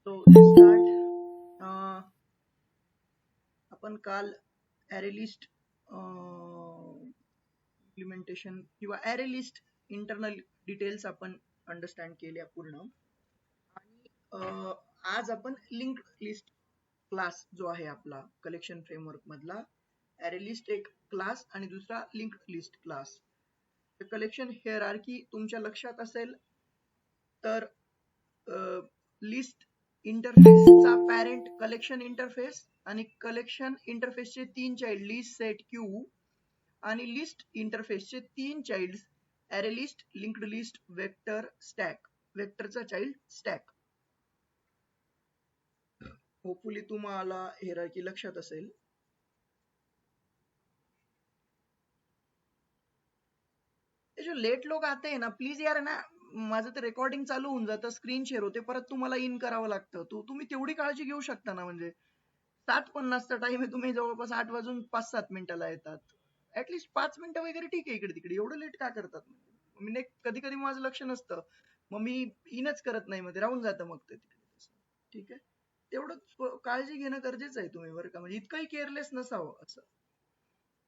So let's start. आपण काल array list implementation किंवा array list internal details आपण understand केल्या पूर्ण. आणि आज आपण linked list class जो आहे आपला collection framework मधला array list एक class आणि दुसरा linked list class. collection hierarchy तुमच्या लक्षात असेल तर लिस्ट इंटरफेसचा पॅरेंट कलेक्शन इंटरफेस आणि कलेक्शन इंटरफेसचे तीन चाइल्ड लिस्ट सेट क्यू आणि लिस्ट इंटरफेसचे तीन चाइल्ड अरे list linked list vector stack वेक्टरचा चाइल्ड स्टॅक. होपफुली तुम्हाला हिरार्की लक्षात असेल. जो लेट लोग आते हैं ना प्लीज यार ना माझं ते रेकॉर्डिंग चालू होऊन जातं स्क्रीन शेअर होते परत तुम्हाला इन करावं लागतं. तुम्ही तेवढी काळजी घेऊ शकता ना. म्हणजे 7:50चा टाइम आहे तुम्ही जवळपास 8 वाजून 5-7 मिनिटाला येतात. ऍटलीस्ट 5 मिनिटं वगैरे ठीक आहे इकडे तिकडे एवढं लेट का करतात. मी कधी कधी माझं लक्ष नसतं मग मी इनच करत नाही मध्ये राहून जातं मग ते तिकडे. ठीक आहे तेवढं काळजी घेणं गरजेचं आहे तुम्ही बरं का. म्हणजे इतकंही केअरलेस नसावं असं.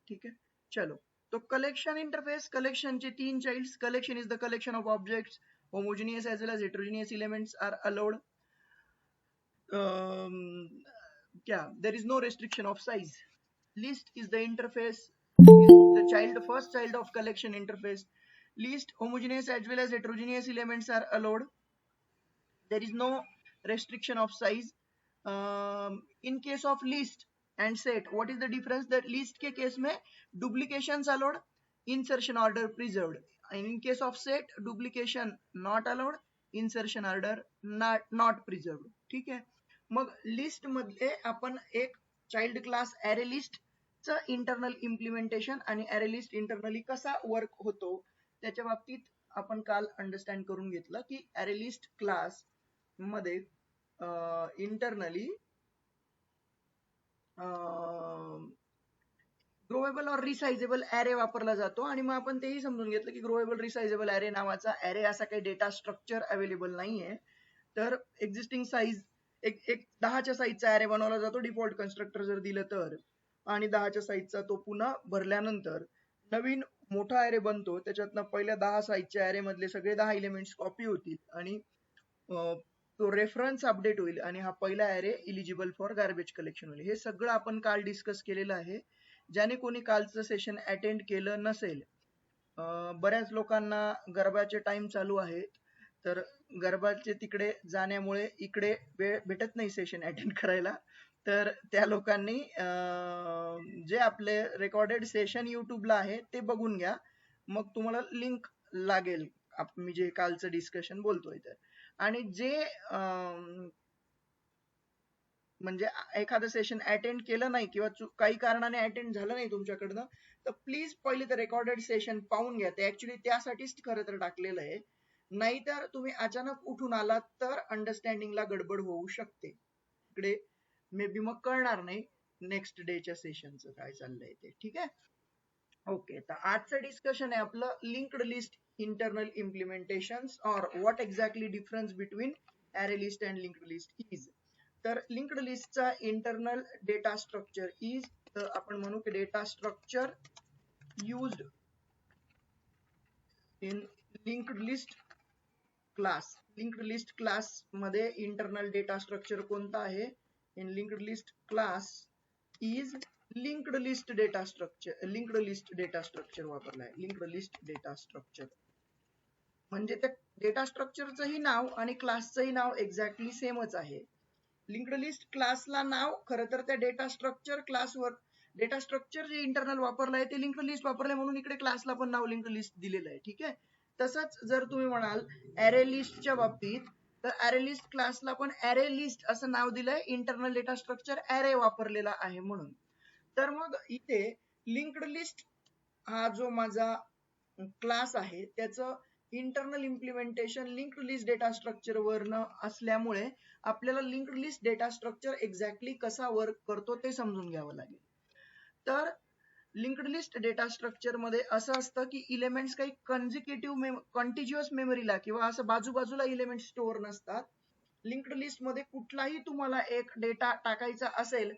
ठीक आहे चलो. तो collection interface collection चे तीन childs. Collection is the collection of objects. Homogeneous as well as heterogeneous elements are allowed. There is no restriction of size. List is the interface. The first child of collection interface. List homogeneous as well as heterogeneous elements are allowed. There is no restriction of size. In case of list and set, what is the difference? That list के केस में duplications allowed, insertion order preserved. And in case of set, duplication not allowed, insertion order not preserved. ठीक है. मग list मध्ये आपण एक child class array list च internal implementation आणि array list internally कसा वर्क होतो त्याच्या बाबतीत आपण काल अंडरस्टँड करून घेतलं की array list क्लास मध्ये इंटरनली ग्रोवेबल और रिसाइजेबल ॲरे वापरला जातो. आणि मग आपण तेही समजून घेतलं की ग्रोवेबल रिसाइजेबल ॲरे नावाचा ॲरे असा काही डेटा स्ट्रक्चर अवेलेबल नाहीये. तर एक्झिस्टिंग साईज एक 10च्या साईजचा ॲरे बनवला जातो डिफॉल्ट कन्स्ट्रक्टर जर दिलं तर. आणि 10च्या साईजचा तो पुन्हा भरल्यानंतर नवीन मोठा ॲरे बनतो. त्याच्यातनं पहिल्या 10 साईजच्या ॲरे मधले सगळे 10 एलिमेंट्स कॉपी होतील आणि तो रेफरन्स अपडेट होईल आणि हा पहिला array eligible for garbage collection होईल. हे सगळं आपण काल डिस्कस केलेलं आहे. ज्याने कोणी कालचं सेशन अटेंड केलं नसेल, बऱ्याच लोकांना गरबाचे टाइम चालू आहेत तर गरबाचे तिकडे जाण्यामुळे इकडे वेळ भेटत नाही सेशन अटेंड करायला. तर त्या लोकांनी जे आपले रेकॉर्डेड सेशन युट्यूबला आहे ते बघून घ्या. मग तुम्हाला लिंक लागेल मी जे कालचं डिस्कशन बोलतोय तर. आणि जे म्हणजे एखादं सेशन अटेंड केलं नाही किंवा काही कारणाने अटेंड झालं नाही तुमच्याकडनं तर प्लीज पहिले तर रेकॉर्डेड सेशन पाहून घ्या. ते ऍक्च्युली त्यासाठीच खरं तर टाकलेलं आहे. नाहीतर तुम्ही अचानक उठून आलात तर अंडरस्टँडिंगला गडबड होऊ शकते. इकडे मे बी मग कळणार नाही नेक्स्ट डेच्या सेशनचं काय चाललंय ते. ठीक आहे ओके. तर आजचं डिस्कशन आहे आपलं लिंक्ड लिस्ट इंटरनल इम्प्लिमेंटेशन्स और what exactly difference between array list and linked list is. तर लिंक्ड लिस्टचा इंटरनल डेटा स्ट्रक्चर इज आपण म्हणू की data structure used in linked list class. Linked list class मध्ये इंटरनल डेटा स्ट्रक्चर कोणता आहे? In linked list class is linked list data structure. Linked list data structure वापरलाय. Linked list data structure म्हणजे त्या data स्ट्रक्चरचंही नाव आणि क्लासचंही नाव exactly सेमच आहे. Linked list क्लासला नाव खरं तर त्या डेटा स्ट्रक्चर क्लासवर डेटा स्ट्रक्चर जे इंटरनल वापरलंय ते लिंक्ड लिस्ट वापरलंय म्हणून इकडे क्लासला पण नाव लिंक्ड लिस्ट दिलेलं आहे. ठीक आहे. तसंच जर तुम्ही म्हणाल ॲरे लिस्टच्या बाबतीत तर ॲरे लिस्ट क्लासला पण ॲरे लिस्ट असं नाव दिलंय इंटरनल डेटा स्ट्रक्चर ॲरे वापरलेला आहे म्हणून. तर मग इथे लिंक्ड लिस्ट हा जो माझा क्लास आहे त्याचं internal implementation linked list data structure वरनं असल्यामुळे आपल्याला linked list data structure exactly कसा वर्क करतो ते समजून घ्यावं लागेल. तर लिंक्ड लिस्ट डेटा स्ट्रक्चर मध्ये असं असतं की इलेमेंट्स काही कॉन्टिग्युअस मेमरीला किंवा असं बाजूबाजूला इलेमेंट स्टोअर नसतात. लिंक्ड लिस्ट मध्ये कुठलाही तुम्हाला एक डेटा टाकायचा असेल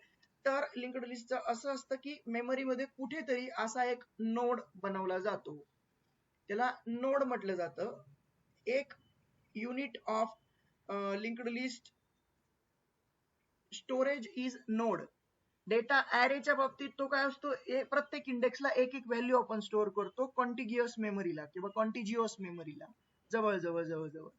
तर लिंक्ड लिस्टचं असं असतं की मेमरी मध्ये कुठेतरी असा एक नोड बनवला जातो, त्याला नोड म्हटलं जातं. एक unit of linked list storage is node. Data ॲरेच्या बाबतीत तो काय असतो, प्रत्येक इंडेक्सला एक एक व्हॅल्यू आपण स्टोअर करतो कॉन्टिग्युअस मेमरीला किंवा कॉन्टिजिओस मेमरीला, जवळ जवळ जवळ जवळ.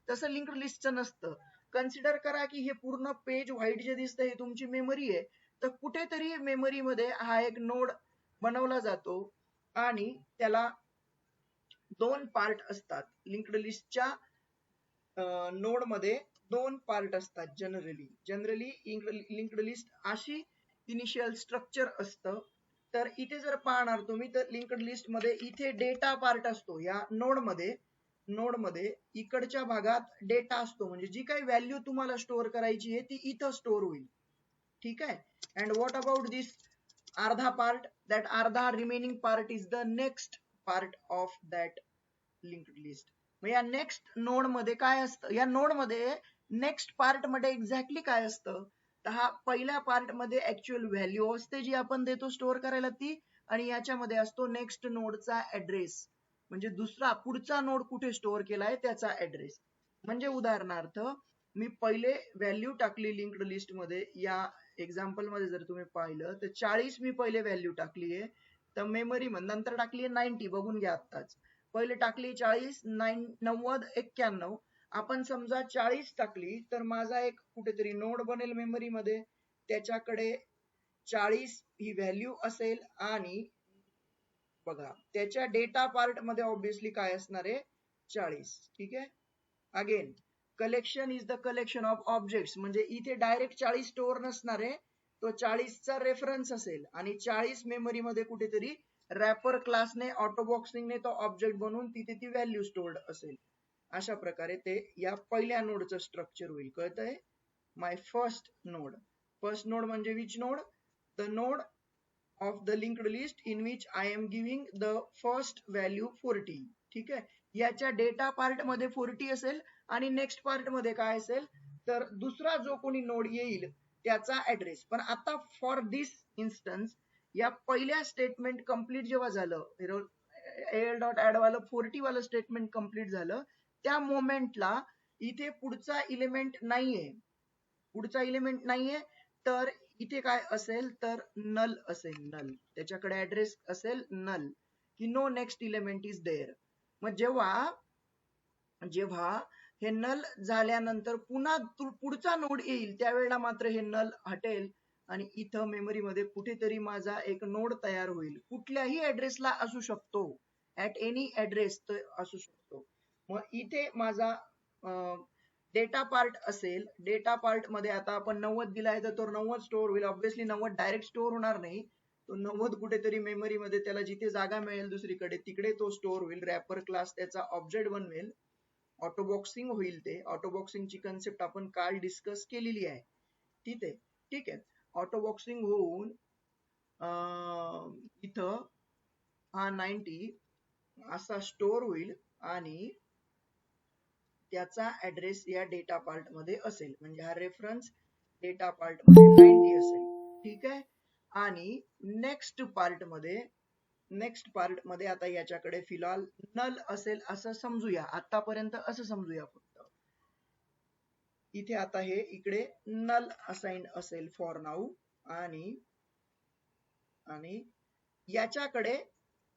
तसं लिंक्ड लिस्टचं नसतं. कन्सिडर करा की हे पूर्ण पेज व्हाईट जे दिसतंय हे तुमची मेमरी आहे, तर कुठेतरी मेमरीमध्ये हा एक नोड बनवला जातो आणि त्याला दोन पार्ट असतात. लिंक्ड लिस्टच्या नोड मध्ये दोन पार्ट असतात जनरली लिंक्ड लिस्ट अशी इनिशियल स्ट्रक्चर असतं. तर इथे जर पाहणार तुम्ही तर लिंक्ड लिस्ट मध्ये इथे डेटा पार्ट असतो. या नोड मध्ये इकडच्या भागात डेटा असतो, म्हणजे जी काही व्हॅल्यू तुम्हाला स्टोअर करायची आहे ती इथं स्टोअर होईल. ठीक आहे. अँड व्हॉट अबाउट दिस अर्धा पार्ट, दॅट अर्धा remaining part is the next part of that linked list. मग या नेक्स्ट नोड मध्ये काय असतं, या नोड मध्ये नेक्स्ट पार्ट मध्ये एक्झॅक्टली काय असतं, तर हा पहिल्या पार्ट मध्ये ऍक्च्युअल व्हॅल्यू असते जी आपण देतो स्टोअर करायला ती, आणि याच्यामध्ये असतो नेक्स्ट नोडचा ऍड्रेस, म्हणजे दुसरा पुढचा नोड कुठे स्टोअर केलाय त्याचा ऍड्रेस. म्हणजे उदाहरणार्थ मी पहिले व्हॅल्यू टाकली लिंक्ड लिस्ट मध्ये, या एक्झाम्पल मध्ये जर तुम्ही पाहिलं तर 40 मी पहिले व्हॅल्यू टाकली आहे, तर मेमरी नंतर टाकली आहे 90, बघून घ्या आत्ताच. पहिले टाकली 40, 90, 91. आपण समजा 40 टाकली तर माझा एक कुठेतरी नोड बनेल मेमरी मध्ये, त्याच्याकडे 40 ही व्हॅल्यू असेल आणि बघा त्याच्या डेटा पार्ट मध्ये ऑब्विसली काय असणार आहे, 40. ठीक आहे. Again collection is the collection of objects, म्हणजे इथे डायरेक्ट 40 स्टोअर नसणार आहे, तो 40 चा रेफरन्स असेल आणि 40 मेमरी मध्ये कुठेतरी रॅपर क्लासने ऑटोबॉक्सिंगने तो ऑब्जेक्ट बनवून तिथे ती व्हॅल्यू स्टोअर्ड असेल. अशा प्रकारे ते या पहिल्या नोडचं स्ट्रक्चर होईल. कळतंय? माय फर्स्ट नोड म्हणजे which node, the node of the linked list in which I am giving the first value 40. ठीक आहे. याच्या डेटा पार्ट मध्ये 40 असेल आणि नेक्स्ट पार्ट मध्ये काय असेल तर दुसरा जो कोणी नोड येईल त्याचा ऍड्रेस. पण आता फॉर दिस इन्स्टन्स या पहिल्या स्टेटमेंट कंप्लीट जेव्हा झालं, al.add वालं 40 वालं स्टेटमेंट कंप्लीट झालं, त्या मोमेंटला इथे पुढचा इलेमेंट नाहीये, तर इथे काय असेल तर नल असेल, नल. त्याच्याकडे ऍड्रेस असेल नल, की no next element is there. मग जेव्हा हे नल झाल्यानंतर पुन्हा पुढचा नोड येईल त्यावेळेला मात्र हे नल हटेल आणि इथं मेमरी मध्ये कुठेतरी माझा एक नोड तयार होईल. कुठल्याही ऍड्रेसला असू शकतो, ऍट एनी ऍड्रेस असू शकतो. मग इथे माझा डेटा पार्ट असेल, डेटा पार्ट मध्ये आता आपण 90 दिलाय तर तो 90 स्टोअर होईल. ऑब्विसली 90 डायरेक्ट स्टोअर होणार नाही, तो 90 कुठेतरी मेमरी मध्ये त्याला जिथे जागा मिळेल दुसरीकडे तिकडे तो स्टोअर होईल. रॅपर क्लास त्याचा ऑब्जेक्ट बनवेल, ऑटोबॉक्सिंग होईल. ते ऑटोबॉक्सिंगची कन्सेप्ट आपण काल डिस्कस केलेली आहे. ठीक आहे. ऑटोबॉक्सिंग होऊन इथं हा 90 असा स्टोअर होईल आणि त्याचा ऍड्रेस या डेटा पार्ट मध्ये असेल, म्हणजे हा रेफरन्स डेटा पार्ट मध्ये 90 असेल. ठीक आहे. आणि नेक्स्ट पार्ट मध्ये आता याच्याकडे फिलहाल नल असेल असं समजूया, आतापर्यंत असं समजूया फक्त. इथे आता हे इकडे नल असाइंड असेल फॉर नाऊ, आणि याच्याकडे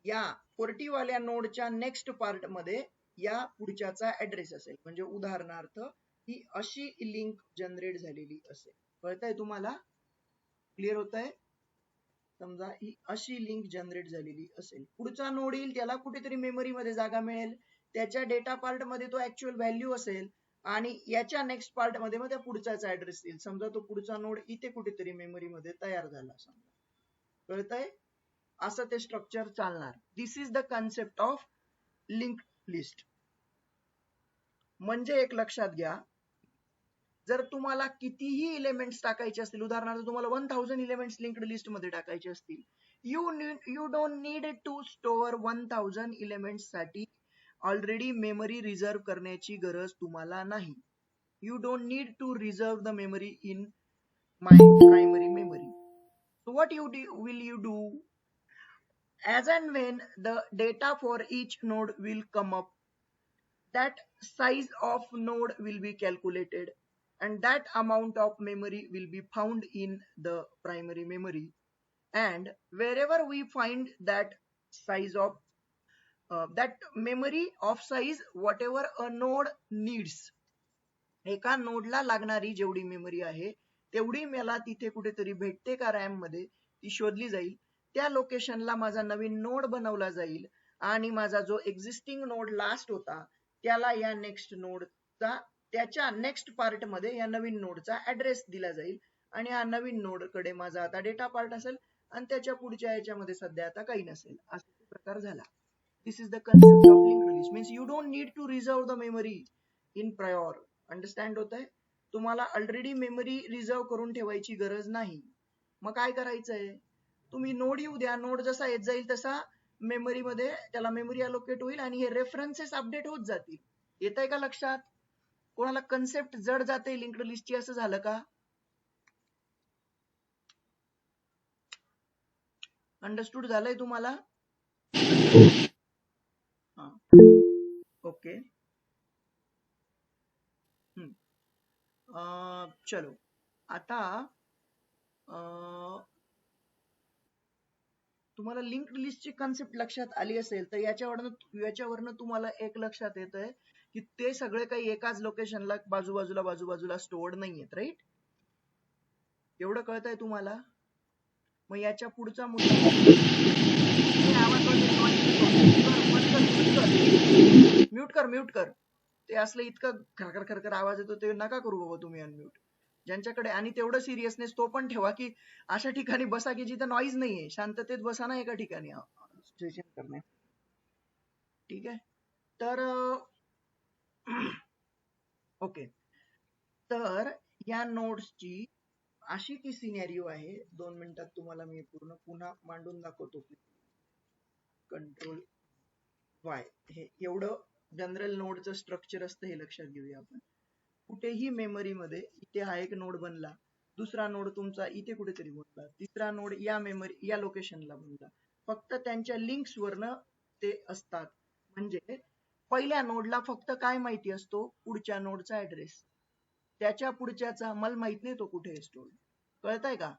या 40 वाल्या नोडच्या नेक्स्ट पार्ट मध्ये या पुढच्याचा ऍड्रेस असेल. म्हणजे उदाहरणार्थ ही अशी लिंक जनरेट झालेली असेल. कळतंय तुम्हाला? क्लिअर होतंय? समजा ही अशी लिंक जनरेट झालेली असेल, पुढचा नोड येईल त्याला कुठेतरी मेमरी मध्ये जागा मिळेल, त्याच्या डेटा पार्ट मध्ये तो ऍक्च्युअल व्हॅल्यू असेल आणि याच्या नेक्स्ट पार्ट मध्ये मग त्या पुढचाचा ऍड्रेस येईल. समजा तो पुढचा नोड इथे कुठेतरी मेमरी मध्ये तयार झाला समजा. कळतंय? असं ते स्ट्रक्चर चालणार. This is the concept of linked list. म्हणजे एक लक्षात घ्या, जर तुम्हाला कितीही एलिमेंट्स टाकायचे असतील, उदाहरणार्थ तुम्हाला 1000 एलिमेंट्स लिंक्ड लिस्ट मध्ये टाकायचे असतील, you don't need to store 1000 elements साठी ऑलरेडी मेमरी रिझर्व करण्याची गरज तुम्हाला नाही. you don't need to reserve the memory in my primary memory. So what will you do? As and when the data for each node will come up, that size of node will be calculated and that amount of memory will be found in the primary memory. And wherever we find that size of that memory of size whatever a node needs, एका नोडला लागणारी जेवढी memory आहे तेवढी मला तिथे कुठेतरी भेटते का रॅम मध्ये, ती शोधली जाईल. त्या लोकेशनला माझा नवीन नोड बनवला जाईल आणि माझा जो एक्झिस्टिंग नोड लास्ट होता त्याला या नेक्स्ट नोडचा त्याच्या नेक्स्ट पार्ट मध्ये या नवीन नोडचा ऍड्रेस दिला जाईल आणि हा नवीन नोड कडे माझा आता डेटा पार्ट असेल आणि त्याच्या पुढच्या याच्यामध्ये सध्या आता काही नसेल. असा प्रकार झाला. This is the concept of linked list. Means you don't need to reserve the memory in prior. Understand होत आहे? तुम्हाला ऑलरेडी मेमरी रिझर्व करून ठेवायची गरज नाही. मग काय करायचंय, तुम्ही नोड येऊ द्या, नोड जसा येत जाईल तसा मेमरी मध्ये त्याला मेमरी अलोकेट होईल आणि हे रेफरन्सेस अपडेट होत जातील. येत आहे का लक्षात? कोणाला कन्सेप्ट जड जाते लिंक्ड लिस्टची असं झालं का? अंडरस्टूड झालंय तुम्हाला? ओके. चलो आता तुम्हाला लिंक्ड लिस्टची कन्सेप्ट लक्षात आली असेल तर याच्यावरनं तुम्हाला एक लक्षात येतंय की ते सगळे काही एकाच लोकेशनला बाजूबाजूला स्टोअर्ड नाहीयेत. राईट? एवढं कळतंय तुम्हाला? मग याच्या पुढचा मुद्दा म्यूट कर. ते असलं इतकं खरखर आवाज येतो ते नका करू बाबा तुम्ही अनम्यूट. ज्यांच्याकडे, आणि तेवढं सिरियसनेस तो पण ठेवा की अशा ठिकाणी बसा की जिथं नॉईज नाहीये, शांततेत बसा ना एका ठिकाणी सेशन करणे. ठीक आहे? तर ओके, तर या नोड्सची अशी ती सिनेरिओ आहे. 2 मिनिटात तुम्हाला मी पूर्ण पुन्हा मांडून दाखवतो. कंट्रोल वाय, हे एवढं जनरल नोडचं स्ट्रक्चर असतं हे लक्षात घेऊया आपण. कुठेही मेमरी मध्ये इथे हा एक नोड बनला, दुसरा नोड तुमचा इथे कुठेतरी बनला, तिसरा नोड या मेमरी या लोकेशनला बनला. फक्त त्यांच्या लिंक्स वरनं ते असतात. म्हणजे पहिल्या नोडला फक्त काय माहिती असतो? पुढच्या नोडचा ऍड्रेस. त्याच्या पुढच्याचा मला माहित नाही तो कुठे आहे स्टोअर. कळतंय का?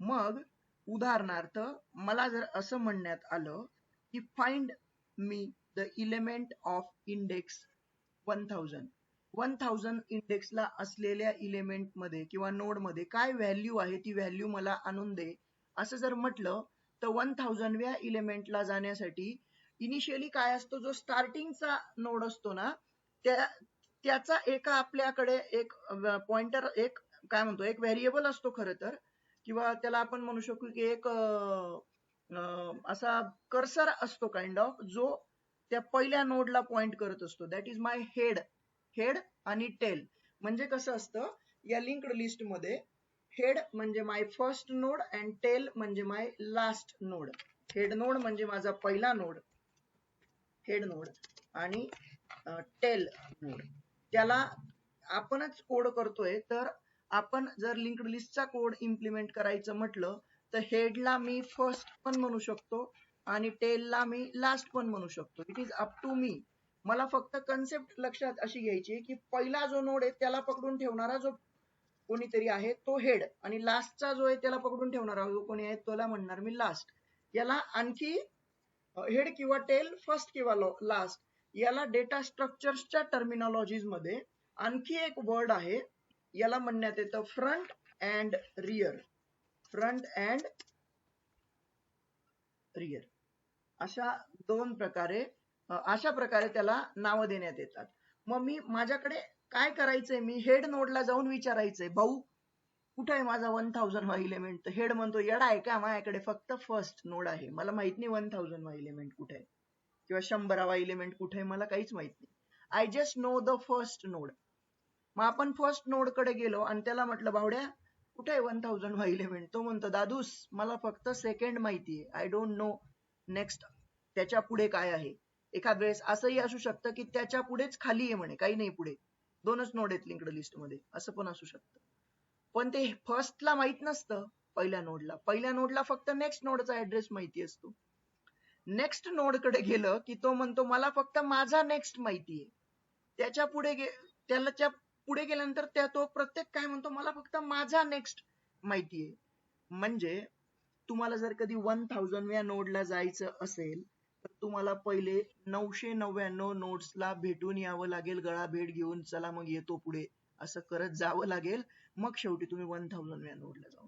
मग उदाहरणार्थ मला जर असं म्हणण्यात आलं की find me the element of index 1000 इंडेक्सला असलेल्या इलेमेंट मध्ये किंवा नोड मध्ये काय व्हॅल्यू आहे ती व्हॅल्यू मला आणून दे, असं जर म्हटलं तर 1000व्या इलेमेंटला जाण्यासाठी इनिशियली काय असतो, जो स्टार्टिंगचा नोड असतो ना त्याचा एका आपल्याकडे एक पॉइंटर, एक काय म्हणतो, एक व्हेरिएबल असतो खरं तर, किंवा त्याला आपण म्हणू शकू की एक असा कर्सर असतो काइंड ऑफ, जो त्या पहिल्या नोडला पॉइंट करत असतो. दॅट इज माय हेड आणि टेल. म्हणजे कसं असतं या लिंक्ड लिस्ट मध्ये, हेड म्हणजे माय फर्स्ट नोड अँड टेल म्हणजे माय लास्ट नोड. हेड नोड म्हणजे माझा पहिला नोड, हेड नोड, आणि टेल नोड. त्याला आपणच कोड करतोय. तर आपण जर लिंक्ड लिस्टचा कोड इम्प्लिमेंट करायचं म्हटलं तर हेडला मी फर्स्ट पण म्हणू शकतो आणि टेलला मी लास्ट पण म्हणू शकतो. It is up to me. मला फक्त कन्सेप्ट लक्षात अशी घ्यायची की पहिला जो नोड आहे त्याला पकडून ठेवणारा जो कोणीतरी आहे तो हेड, आणि लास्टचा जो आहे त्याला पकडून ठेवणारा जो कोणी आहे त्याला म्हणणार मी लास्ट. याला आणखी हेड किंवा टेल, फर्स्ट किंवा लास्ट, याला डेटा स्ट्रक्चर्सच्या टर्मिनॉलॉजीज मध्ये आणखी एक वर्ड आहे, याला म्हणण्यात येतं front and rear. Front and rear अशा दोन प्रकारे, अशा प्रकारे त्याला नाव देण्यात येतात. मग मी माझ्याकडे काय करायचंय, मी हेड नोडला जाऊन विचारायचंय, भाऊ कुठे आहे माझा 1000 वा इलेमेंट? तर हेड म्हणतो येडा आहे का, माझ्याकडे फक्त फर्स्ट नोड आहे, मला माहित नाही 1000 वा इलेमेंट कुठे आहे किंवा 100वा इलेमेंट कुठे आहे, मला काहीच माहित नाही. I just know the first node. मग आपण फर्स्ट नोड कडे गेलो आणि त्याला म्हटलं भावड्या कुठे आहे 1000 वा इलेमेंट? तो म्हणतो दादूस मला फक्त सेकंड माहिती आहे, आय डोंट नो नेक्स्ट त्याच्या पुढे काय आहे. एखाद वेळेस असंही असू शकतं की त्याच्या पुढेच खाली आहे म्हणे, काही नाही पुढे, दोनच नोड आहेत लिंक्ड लिस्ट मध्ये, असं पण असू शकतं. पण ते फर्स्टला माहित नसतं. पहिल्या नोडला फक्त नेक्स्ट नोडचा ऍड्रेस माहिती असतो. नेक्स्ट नोड कडे गेलं की तो म्हणतो मला फक्त माझा नेक्स्ट माहिती आहे. त्याच्या पुढे गेल्यानंतर तो प्रत्येक काय म्हणतो, मला फक्त माझा नेक्स्ट माहिती आहे. म्हणजे तुम्हाला जर कधी 1000व्या नोडला जायचं असेल तर तुम्हाला पहिले 999 नोड्सला भेटून यावं लागेल, गळा भेट घेऊन, चला मग येतो पुढे, असं करत जावं लागेल. मग शेवटी तुम्ही 1000व्या नोडला जाऊ.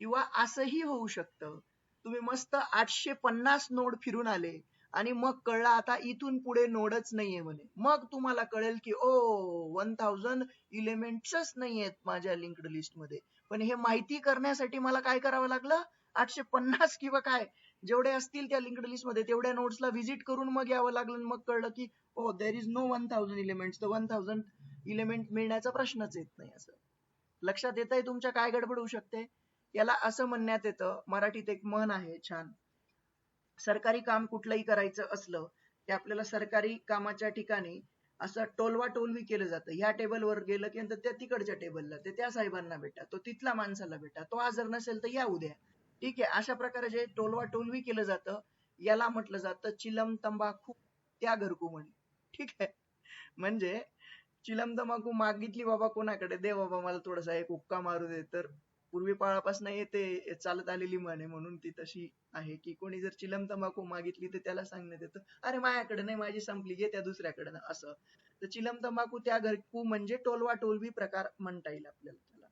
किंवा असंही होऊ शकतं, तुम्ही मस्त 850 नोड फिरून आले आणि मग कळलं आता इथून पुढे नोडच नाहीये म्हणे. मग तुम्हाला कळेल की 1000 एलिमेंट्सच नाहीयेत माझ्या लिंक्ड लिस्ट मध्ये. पण हे माहिती करण्यासाठी मला काय करावं लागलं, 850 किंवा काय जेवढे असतील त्या लिंक्ड लिस्ट मध्ये तेवढ्या नोड्सला व्हिजिट करून मग यावं लागलं. मग कळलं की देर इज नो 1000 एलिमेंट्स, तर 1000 एलिमेंट मिळण्याचा प्रश्नच येत नाही. असं लक्षात येतंय तुमच्या काय गडबड होऊ शकते? याला असं म्हणण्यात येतं, मराठीत एक म्हण आहे छान, सरकारी काम कुठलंही करायचं असलं की आपल्याला सरकारी कामाच्या ठिकाणी असं टोलवा टोलवी केलं जातं. ह्या टेबलवर गेलं की त्या तिकडच्या टेबलला, ते त्या साहेबांना भेटा, तो तिथल्या माणसाला भेटा, तो हजर नसेल तर या उद्या. ठीक आहे, अशा प्रकारे जे टोलवा टोलवी केलं जातं याला म्हटलं जातं चिलम तंबाखू त्या घरकू म्हणे. ठीक आहे, म्हणजे चिलम तंबाखू मागितली बाबा कोणाकडे, दे बाबा मला थोडासा एक हुक्का मारू दे, तर पूर्वी काळापासून येते चालत आलेली म्हण आहे, म्हणून ती तशी आहे की कोणी जर चिलम तंबाखू मागितली तर त्याला सांगण्यात येतं, अरे माझ्याकडे नाही, माझी संपली, घे त्या दुसऱ्याकडे, असं. तर चिलम तंबाखू त्या घरकू म्हणजे टोलवा टोलवी प्रकार म्हणता येईल आपल्याला त्याला.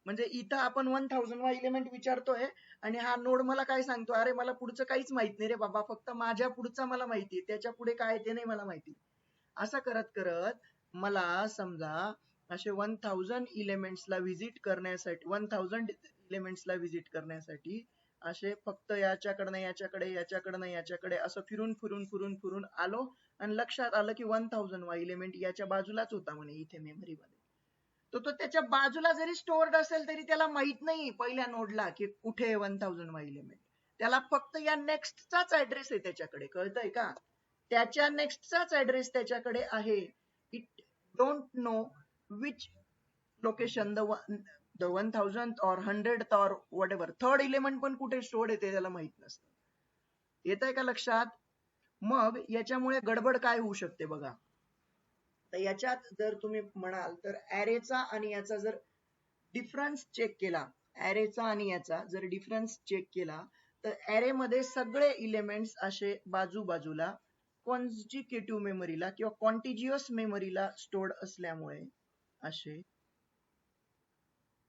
म्हणजे इथं आपण 1000 एलिमेंट विचारतोय आणि हा नोड मला काय सांगतो, अरे मला पुढचं काहीच माहित नाही रे बाबा, फक्त माझ्या पुढचा मला माहितीये, त्याच्या पुढे काय ते नाही मला माहिती. असं करत करत मला समजा असे 1000 एलिमेंट्सला व्हिजिट करण्यासाठी, 1000 एलिमेंट्सला व्हिजिट करण्यासाठी असे फक्त याच्याकडनं याच्याकडे असं फिरून फिरून फिरून फिरून आलो आणि लक्षात आलं की 1000 एलिमेंट याच्या बाजूलाच होता म्हणे इथे मेमरी मध्ये. तो त्याच्या बाजूला जरी स्टोअर्ड असेल तरी त्याला माहित नाही पहिल्या नोडला की कुठे 1000 एलिमेंट. त्याला फक्त या नेक्स्टचाच ऍड्रेस आहे त्याच्याकडे, कळतंय का? त्याच्या नेक्स्टचाच ऍड्रेस त्याच्याकडे आहे. It don't know which location the 1000th or 100th or whatever third element पण कुठे स्टोअर्ड आहे ते त्याला माहित नसतं. येतंय का लक्षात? मग याच्यामुळे गडबड काय होऊ शकते बघा. तर याच्यात जर तुम्ही म्हणाल तर ऍरेचा आणि याचा जर डिफरन्स चेक केला, ऍरेचा आणि याचा जर डिफरन्स चेक केला तर ऍरे मध्ये सगळे एलिमेंट्स असे बाजूबाजूला कॉन्जिक्युटिव्ह मेमरीला किंवा कॉन्टिजियस मेमरीला स्टोर्ड असल्यामुळे असे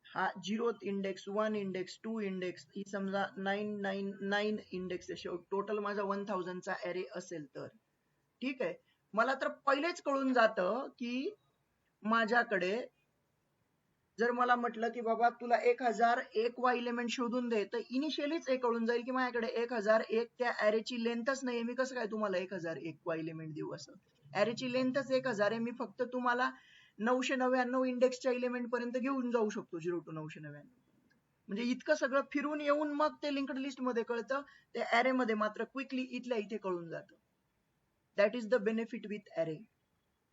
हा 0th इंडेक्स, 1 इंडेक्स, 2 इंडेक्स, ही समजा 999 इंडेक्स असे टोटल माझा 1000 चा ऍरे असेल तर ठीक आहे, मला तर पहिलेच कळून जातं की माझ्याकडे जर मला म्हटलं की बाबा तुला 1001 वा एलिमेंट शोधून दे, तर इनिशियलीच हे कळून जाईल की माझ्याकडे 1001 त्या ऍरेची लेंथच नाहीये. मी कसं काय तुम्हाला 1001 वा एलिमेंट देऊ? असं ऍरेची लेंथच 1000 आहे, मी फक्त तुम्हाला 999 इंडेक्सच्या एलिमेंट पर्यंत घेऊन जाऊ शकतो, 0 to 999. म्हणजे इतकं सगळं फिरून येऊन मग ते लिंक्ड लिस्ट मध्ये कळतं, ते ऍरे मध्ये मात्र क्विकली इथल्या इथे कळून जातं. That is the benefit with array.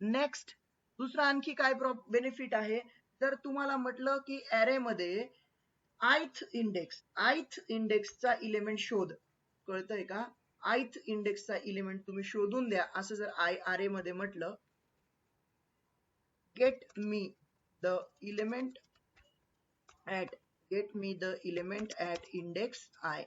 Next दुसरा आणखी काय बेनिफिट आहे, जर तुम्हाला म्हटलं की ऍरे मध्ये आयथ इंडेक्सचा एलिमेंट शोध, कळतंय का? आयथ इंडेक्सचा एलिमेंट तुम्ही शोधून द्या, असं जर ऍरे मध्ये म्हटलं, get me the element at index I,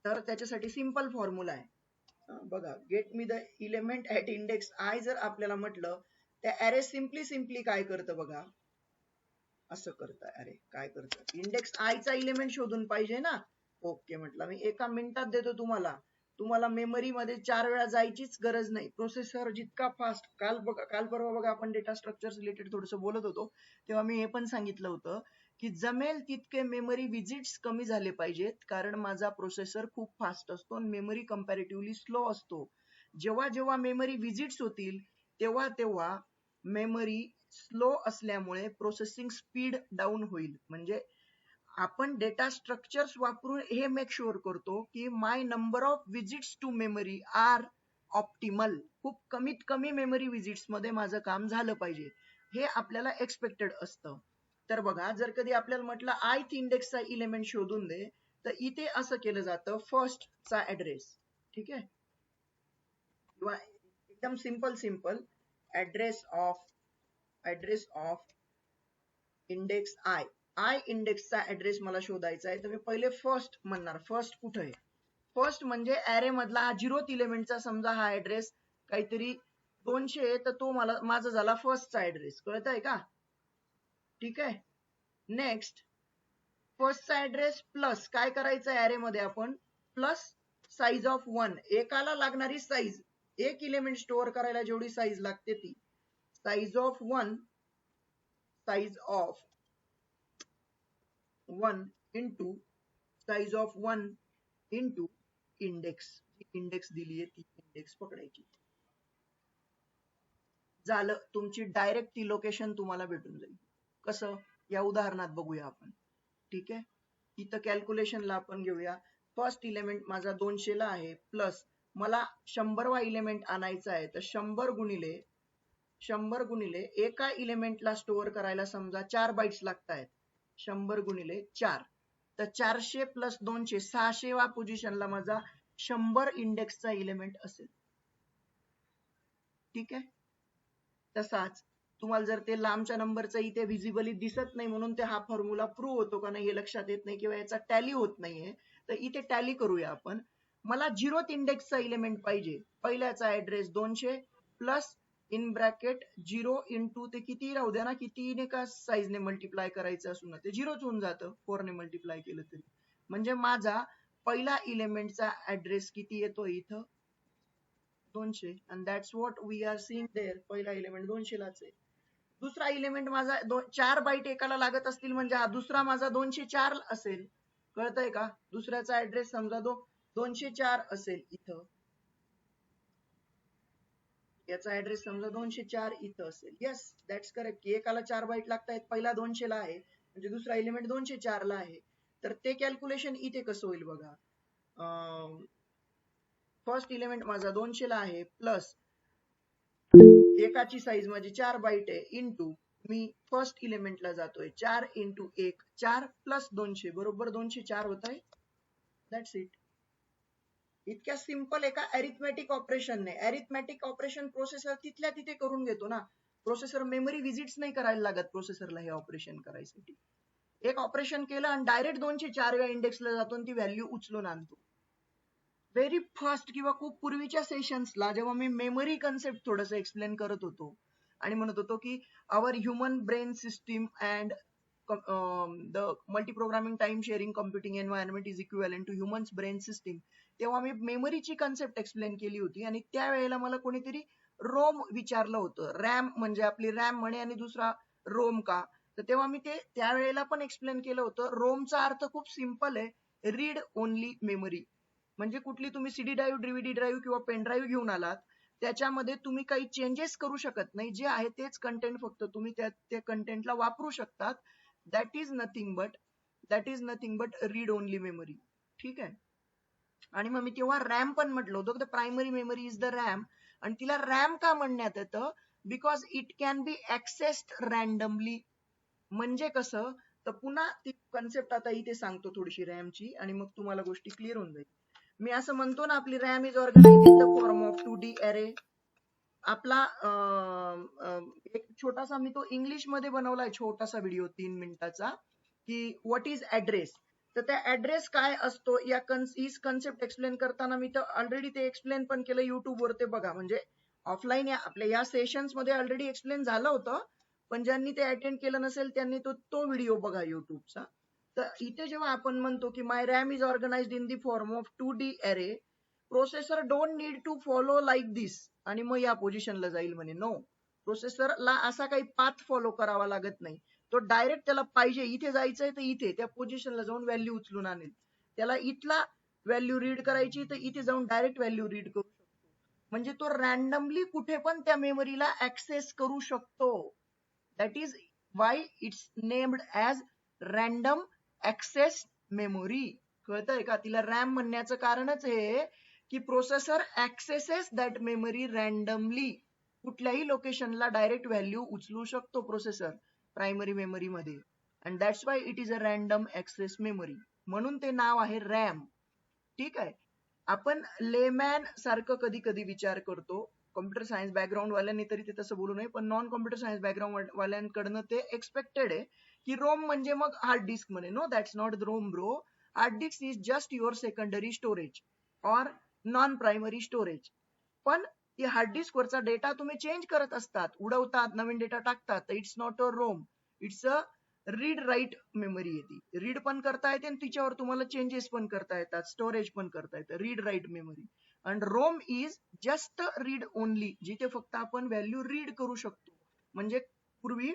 तर त्याच्यासाठी सिंपल फॉर्म्युला आहे बघा. Get me the element at index I जर आपल्याला म्हटलं, त्या ऍरे सिम्पली काय करतं बघा, असं करतं. अरे काय करतं, इंडेक्स आय चा एलिमेंट शोधून पाहिजे ना. ओके म्हटलं, मी एका मिनिटात देतो तुम्हाला मेमरी मध्ये 4 वेळा जायचीच गरज नाही. प्रोसेसर जितका फास्ट, काल परवा बघा आपण डेटा स्ट्रक्चर रिलेटेड थोडस बोलत होतो, तेव्हा मी हे पण सांगितलं होतं की जमेल तितके मेमरी विजिट्स कमी झाले पाहिजेत, कारण माझा प्रोसेसर खूप फास्ट असतो आणि मेमरी कंपॅरेटिव्हली स्लो असतो. जेव्हा मेमरी विजिट्स होतील तेव्हा मेमरी स्लो असल्यामुळे प्रोसेसिंग स्पीड डाऊन होईल. म्हणजे आपण डेटा स्ट्रक्चर्स वापरून हे मेक शुअर करतो की my number of visits to memory are optimal. खूप कमीत कमी मेमरी विजिट्स मध्ये माझं काम झालं पाहिजे. हे आपल्याला एक्सपेक्टेड असतं. तर बघा, जर कधी आपल्याला म्हटलं ith इंडेक्सचा इलेमेंट शोधून दे, तर इथे असं केलं जातं फर्स्टचा ऍड्रेस. ठीक आहे, किंवा एकदम simple address of index I इंडेक्सचा ऍड्रेस मला शोधायचा आहे, तर मी पहिले फर्स्ट म्हणणार. फर्स्ट कुठे आहे? फर्स्ट म्हणजे ऍरे मधला हा 0th इलेमेंटचा समजा हा ऍड्रेस काहीतरी 200 आहे, तर तो मला माझा झाला फर्स्टचा ऍड्रेस. कळत आहे का? ठीक आहे. नेक्स्ट, फर्स्टचा ऍड्रेस प्लस काय करायचं ऍरे मध्ये आपण, प्लस साईज ऑफ 1, एकाला लागणारी साईज, एक इलेमेंट स्टोअर करायला जेवढी साईज लागते ती size of 1 into size of 1 into index. Index दिली आहे ती इंडेक्स पकडायची. झालं, तुमची डायरेक्ट ती लोकेशन तुम्हाला भेटून जाईल. कसं, या उदाहरणात बघूया आपण. ठीक आहे, इथं कॅल्क्युलेशनला आपण घेऊया. फर्स्ट इलेमेंट माझा 200 ला आहे, प्लस मला 100वा इलेमेंट आणायचा आहे, तर 100 गुणिले एका इलेमेंटला स्टोअर करायला समजा 4 बाइट्स लागत आहेत. 100 गुणिले 4, तर 400 प्लस 200 600वा पोझिशनला माझा 100 इंडेक्सचा इलेमेंट असेल. ठीक आहे. तसाच तुम्हाला जर ते लांबच्या नंबरचं इथे व्हिजिबली दिसत नाही म्हणून ते हा फॉर्म्युला प्रूव्ह होतो का नाही हे लक्षात येत नाही, किंवा याचा टॅली होत नाहीये, तर इथे टॅली करूया आपण. मला 0th इंडेक्सचा इलेमेंट पाहिजे. पहिल्याचा address 200 plus in bracket 0 into ते किती राहू द्या ना, कितीने का साईजने मल्टिप्लाय करायचं असून ते 0च होऊन जातं 4 ने मल्टिप्लाय केलं तरी. म्हणजे माझा पहिला इलेमेंटचा ऍड्रेस किती येतो इथं, 200, and that's what we are seeing there. पहिला एलिमेंट 200 लाच आहे. दुसरा एलिमेंट माझा 4 बाईट एकाला लागत असतील म्हणजे हा दुसरा माझा 204 असेल. कळतंय का? दुसऱ्याचा ऍड्रेस समजा 204 असेल इथं, याचा ऍड्रेस समजा 204 इथं असेल. येस, दॅट्स करेक्ट, की एकाला 4 बाईट लागतायत. पहिला 200 ला आहे म्हणजे दुसरा एलिमेंट 204 ला आहे. तर ते कॅल्क्युलेशन इथे कसं होईल बघा. फर्स्ट इलेमेंट माझा 200 ला आहे, प्लस एकाची साईज माझी 4 बाईट आहे, इंटू मी फर्स्ट इलेमेंटला जातोय 4 इंटू 1 4 प्लस 200 बरोबर 204 होत आहे. That's it. इतक्या सिंपल एका अरिथमॅटिक ऑपरेशनने, अरिथमॅटिक ऑपरेशन प्रोसेसर तिथल्या तिथे करून घेतो ना. प्रोसेसर मेमरी विजिट्स नाही करायला लागत प्रोसेसरला हे ऑपरेशन करायसाठी. एक ऑपरेशन केलं आणि डायरेक्ट 204 इंडेक्सला जातो आणि ती व्हॅल्यू उचलून आणतो. Very fast. किंवा खूप पूर्वीच्या सेशन्सला जेव्हा मी मेमरी कन्सेप्ट थोडंसं एक्सप्लेन करत होतो आणि म्हणत होतो की our human brain system and the multi programming time sharing computing environment is equivalent to humans brain system, तेव्हा मी मेमरीची कन्सेप्ट एक्सप्लेन केली होती. आणि त्यावेळेला मला कोणीतरी रोम विचारलं होतं. रॅम म्हणजे आपली रॅम म्हणे आणि दुसरा रोम का, तर तेव्हा मी ते त्यावेळेला पण एक्सप्लेन केलं होतं. रोमचा अर्थ खूप सिंपल आहे, रीड ओनली मेमरी. म्हणजे कुठली तुम्ही सीडी ड्राईव्ह, डीव्हीडी ड्राईव्ह किंवा पेन ड्राईव्ह घेऊन आलात, त्याच्यामध्ये तुम्ही काही चेंजेस करू शकत नाही. जे आहे तेच कंटेंट फक्त तुम्ही त्या कंटेंटला वापरू शकतात. That is nothing but read only memory. ठीक आहे. आणि मग मी तेव्हा रॅम पण म्हटलं होतं, the primary memory is the RAM. आणि तिला रॅम का म्हणण्यात येतं, because it can be accessed randomly. म्हणजे कसं, तर पुन्हा ती कन्सेप्ट आता इथे सांगतो थोडीशी रॅमची, आणि मग तुम्हाला गोष्टी क्लिअर होऊन जाईल. मी असं म्हणतो ना, आपली RAM is organised in the form of 2D array. आपला एक छोटासा मी तो इंग्लिश मध्ये बनवलाय छोटासा व्हिडिओ 3 मिनिटाचा, की व्हॉट इज ऍड्रेस. तर त्या ऍड्रेस काय असतो या कन्सेप्ट एक्सप्लेन करताना मी तर ऑलरेडी ते एक्सप्लेन पण केलं युट्यूब वर, ते बघा. म्हणजे ऑफलाईन आपल्या या सेशन्स मध्ये ऑलरेडी एक्सप्लेन झालं होतं, पण ज्यांनी ते अटेंड केलं नसेल त्यांनी तो व्हिडिओ बघा युट्यूबचा. तर इथे जेव्हा आपण म्हणतो की my RAM is organised in the form of 2D array, processor don't need to follow like this आणि मग या पोझिशनला जाईल म्हणे. नो, प्रोसेसरला असा काही पाथ फॉलो करावा लागत नाही. तो डायरेक्ट त्याला पाहिजे इथे जायचंय तर इथे त्या पोझिशनला जाऊन व्हॅल्यू उचलून आणेल. त्याला इथला व्हॅल्यू रीड करायची तर इथे जाऊन डायरेक्ट व्हॅल्यू रीड करू शकतो. म्हणजे तो रॅन्डमली कुठे पण त्या मेमरीला ऍक्सेस करू शकतो. That is why it's named as random access memory. कळतंय का? तिला रॅम म्हणण्याचं कारणच हे की processor accesses that memory randomly. कुठल्याही लोकेशनला डायरेक्ट व्हॅल्यू उचलू शकतो प्रोसेसर प्रायमरी मेमरी मध्ये. And that's why it is a random access memory, म्हणून ते नाव आहे रॅम. ठीक आहे. आपण लेमॅन सारखं कधी कधी विचार करतो, कॉम्प्युटर सायन्स बॅकग्राऊंड वाल्यांनी तरी ते तसं बोलू नये, पण नॉन कॉम्प्युटर सायन्स बॅकग्राऊंड वाल्यांकडनं ते एक्सपेक्टेड आहे की रोम म्हणजे मग हार्ड डिस्क मध्ये. No, that's not the ROM bro. Hard disk is just your secondary storage or non primary storage. पण ती हार्ड डिस्क वरचा डेटा तुम्ही चेंज करत असतात, उडवतात, नवीन डेटा टाकतात. It's not a ROM, it's a read write memory येते. रीड पण करता येते आणि तिच्यावर तुम्हाला चेंजेस पण करता येतात, स्टोरेज पण करता येतं. Read write memory. And ROM is just read only, जिथे फक्त आपण व्हॅल्यू रीड करू शकतो. म्हणजे पूर्वी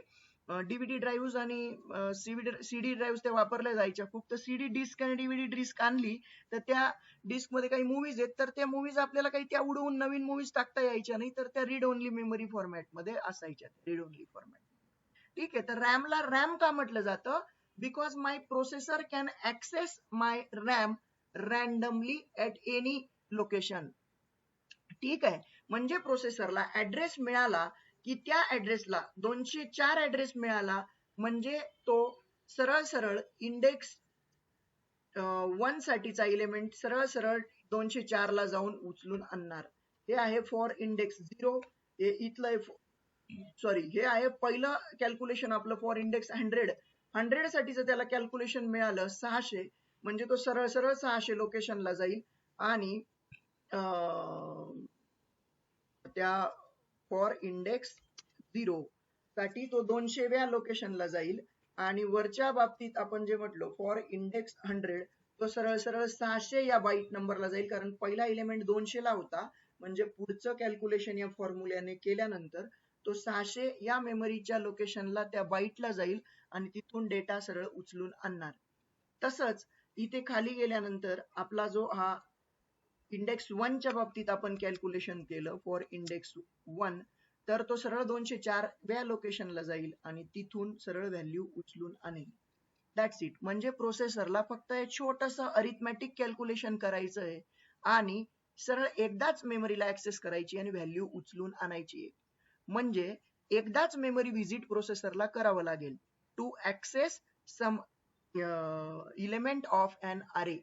डीव्हीडी ड्राईव्ह आणि सीडी ड्राईव्ह ते वापरल्या जायच्या. फक्त सीडी डिस्क आणि डीव्हीडी डिस्क आणली तर त्या डिस्क मध्ये काही मूवीज आहेत, तर त्या मूवीज आपल्याला काही त्या उडवून नवीन मूवीज टाकता यायच्या नाही, तर त्या रीड ओनली मेमरी फॉर्मॅट मध्ये असायच्या. Read only format. ठीक आहे. तर रॅमला रॅम का म्हटलं जातं? Because my processor can access my RAM randomly at any location. ठीक आहे. म्हणजे प्रोसेसरला ऍड्रेस मिळाला की त्या ऍड्रेसला 204 ऍड्रेस मिळाला म्हणजे तो सरळ सरळ इंडेक्स 1 साठीचा एलिमेंट सरळ सरळ 204 ला जाऊन उचलून आणणार. हे आहे फॉर इंडेक्स 0. हे इथलं सॉरी, हे आहे पहिलं कॅल्क्युलेशन आपलं फॉर इंडेक्स 100 साठीचं त्याला कॅल्क्युलेशन मिळालं 600, म्हणजे तो सरळ सरळ 600 लोकेशनला जाईल आणि त्या फॉर इंडेक्स 0 साठी तो 200व्या लोकेशनला जाईल. आणि वरच्या बाबतीत आपण जे म्हटलो फॉर इंडेक्स 100, तो सरळ सरळ 600 या बाईट नंबरला जाईल, कारण पहिला एलिमेंट 200 ला होता. म्हणजे पुढचं कॅल्क्युलेशन या फॉर्म्युल्याने केल्यानंतर तो 600 या मेमरीच्या लोकेशनला त्या बाईटला जाईल आणि तिथून डेटा सरळ उचलून आणणार. तसंच इथे खाली गेल्यानंतर आपला जो हा इंडेक्स 1 च्या बाबतीत आपण कॅल्क्युलेशन केलं फॉर इंडेक्स 1, तर तो सरळ 204 व्या लोकेशनला जाईल आणि तिथून सरळ व्हॅल्यू उचलून आणेल. That's it. म्हणजे प्रोसेसरला फक्त एक छोटंसं अरिथमॅटिक कॅल्क्युलेशन करायचं आहे आणि सरळ एकदाच मेमरीला ऍक्सेस करायची आणि व्हॅल्यू उचलून आणायची आहे. म्हणजे एकदाच मेमरी व्हिजिट प्रोसेसरला करावं लागेल to access some element of an array.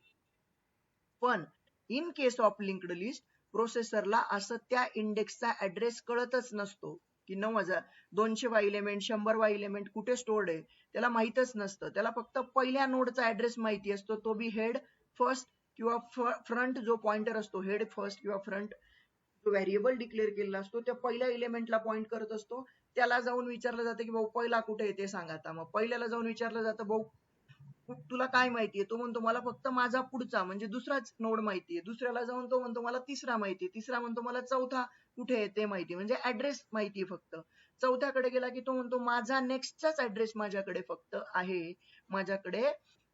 पण in case of linked list प्रोसेसरला असं त्या इंडेक्सचा ऍड्रेस कळतच नसतो की 9000 200 वा एलिमेंट 100 वा एलिमेंट कुठे स्टोर्ड आहे त्याला माहितच नसतं. त्याला फक्त पहिल्या नोडचा ऍड्रेस माहिती असतो, तो बी हेड फर्स्ट किंवा फ्रंट जो पॉइंटर असतो, हेड फर्स्ट किंवा फ्रंट जो व्हेरिएबल डिक्लेअर केलेला असतो त्या पहिल्या एलिमेंटला पॉइंट करत असतो. त्याला जाऊन विचारलं जातं की भाऊ पहिला कुठे आहे ते सांगा. आता मग पहिल्याला जाऊन विचारलं जातं भाऊ तुला काय माहितीये? तो म्हणतो मला फक्त माझा पुढचा म्हणजे दुसराच नोड माहितीये. दुसऱ्याला जाऊन तो म्हणतो मला तिसरा माहितीये. तिसरा म्हणतो मला चौथा कुठे आहे ते माहितीये, म्हणजे ऍड्रेस माहितीये फक्त. चौथ्याकडे गेला की तो म्हणतो माझा नेक्स्टचाच ऍड्रेस माझ्याकडे फक्त आहे, माझ्याकडे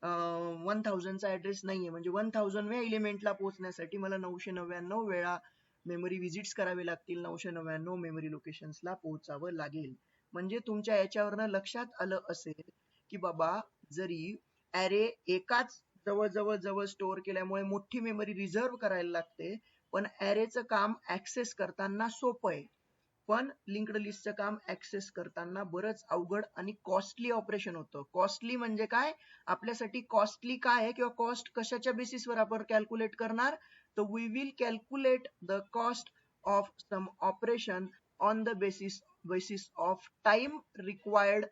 1000 चा ऍड्रेस नाहीये. म्हणजे 1000 व्या एलिमेंटला पोहोचण्यासाठी मला 999 वेळा मेमरी व्हिजिट्स करावे लागतील, 999 मेमरी लोकेशन्सला पोहोचावं लागेल. म्हणजे तुमच्या याच्यावरनं लक्षात आलं असेल की बाबा जरी अरे एकाच जवळ स्टोअर केल्यामुळे मोठी मेमरी रिझर्व्ह करायला लागते, पण अरेचं काम ऍक्सेस करताना सोपं आहे. पण लिंक्ड लिस्टचं काम ऍक्सेस करताना बरंच अवघड आणि कॉस्टली ऑपरेशन होतं. कॉस्टली म्हणजे काय? आपल्यासाठी कॉस्टली काय आहे किंवा कॉस्ट कशाच्या बेसिसवर आपण कॅल्क्युलेट करणार? तर we will calculate the cost of some operation on the basis of time required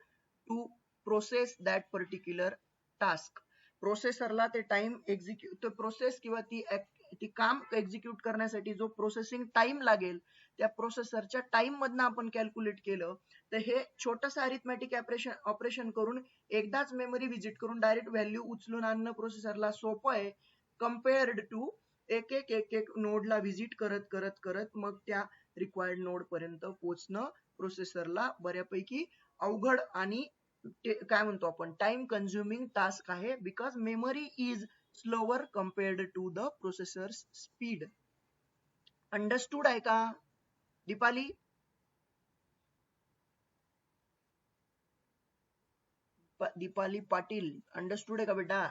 to process that particular task. प्रोसेसरला ते टाइम एक्झिक्यूट प्रोसेस किंवा ती काम एक्झिक्यूट करण्यासाठी जो प्रोसेसिंग टाइम लागेल त्या प्रोसेसरच्या टाइम मधनं आपण कॅल्क्युलेट केलं तर हे छोटंसं अरिथमॅटिक ऑपरेशन करून एकदाच मेमरी व्हिजिट करून डायरेक्ट व्हॅल्यू उचलून आणणं प्रोसेसरला सोपं आहे, कम्पेअर्ड टू एक एक नोडला व्हिजिट करत मग त्या रिक्वायर्ड नोड पर्यंत पोहोचणं प्रोसेसरला बऱ्यापैकी अवघड आणि काय म्हणतो आपण टाइम कन्झ्युमिंग टास्क आहे. Because memory is slower compared to the processor speed. Understood आहे का दीपाली? दीपाली पाटील अंडरस्टूड आहे का बेटा?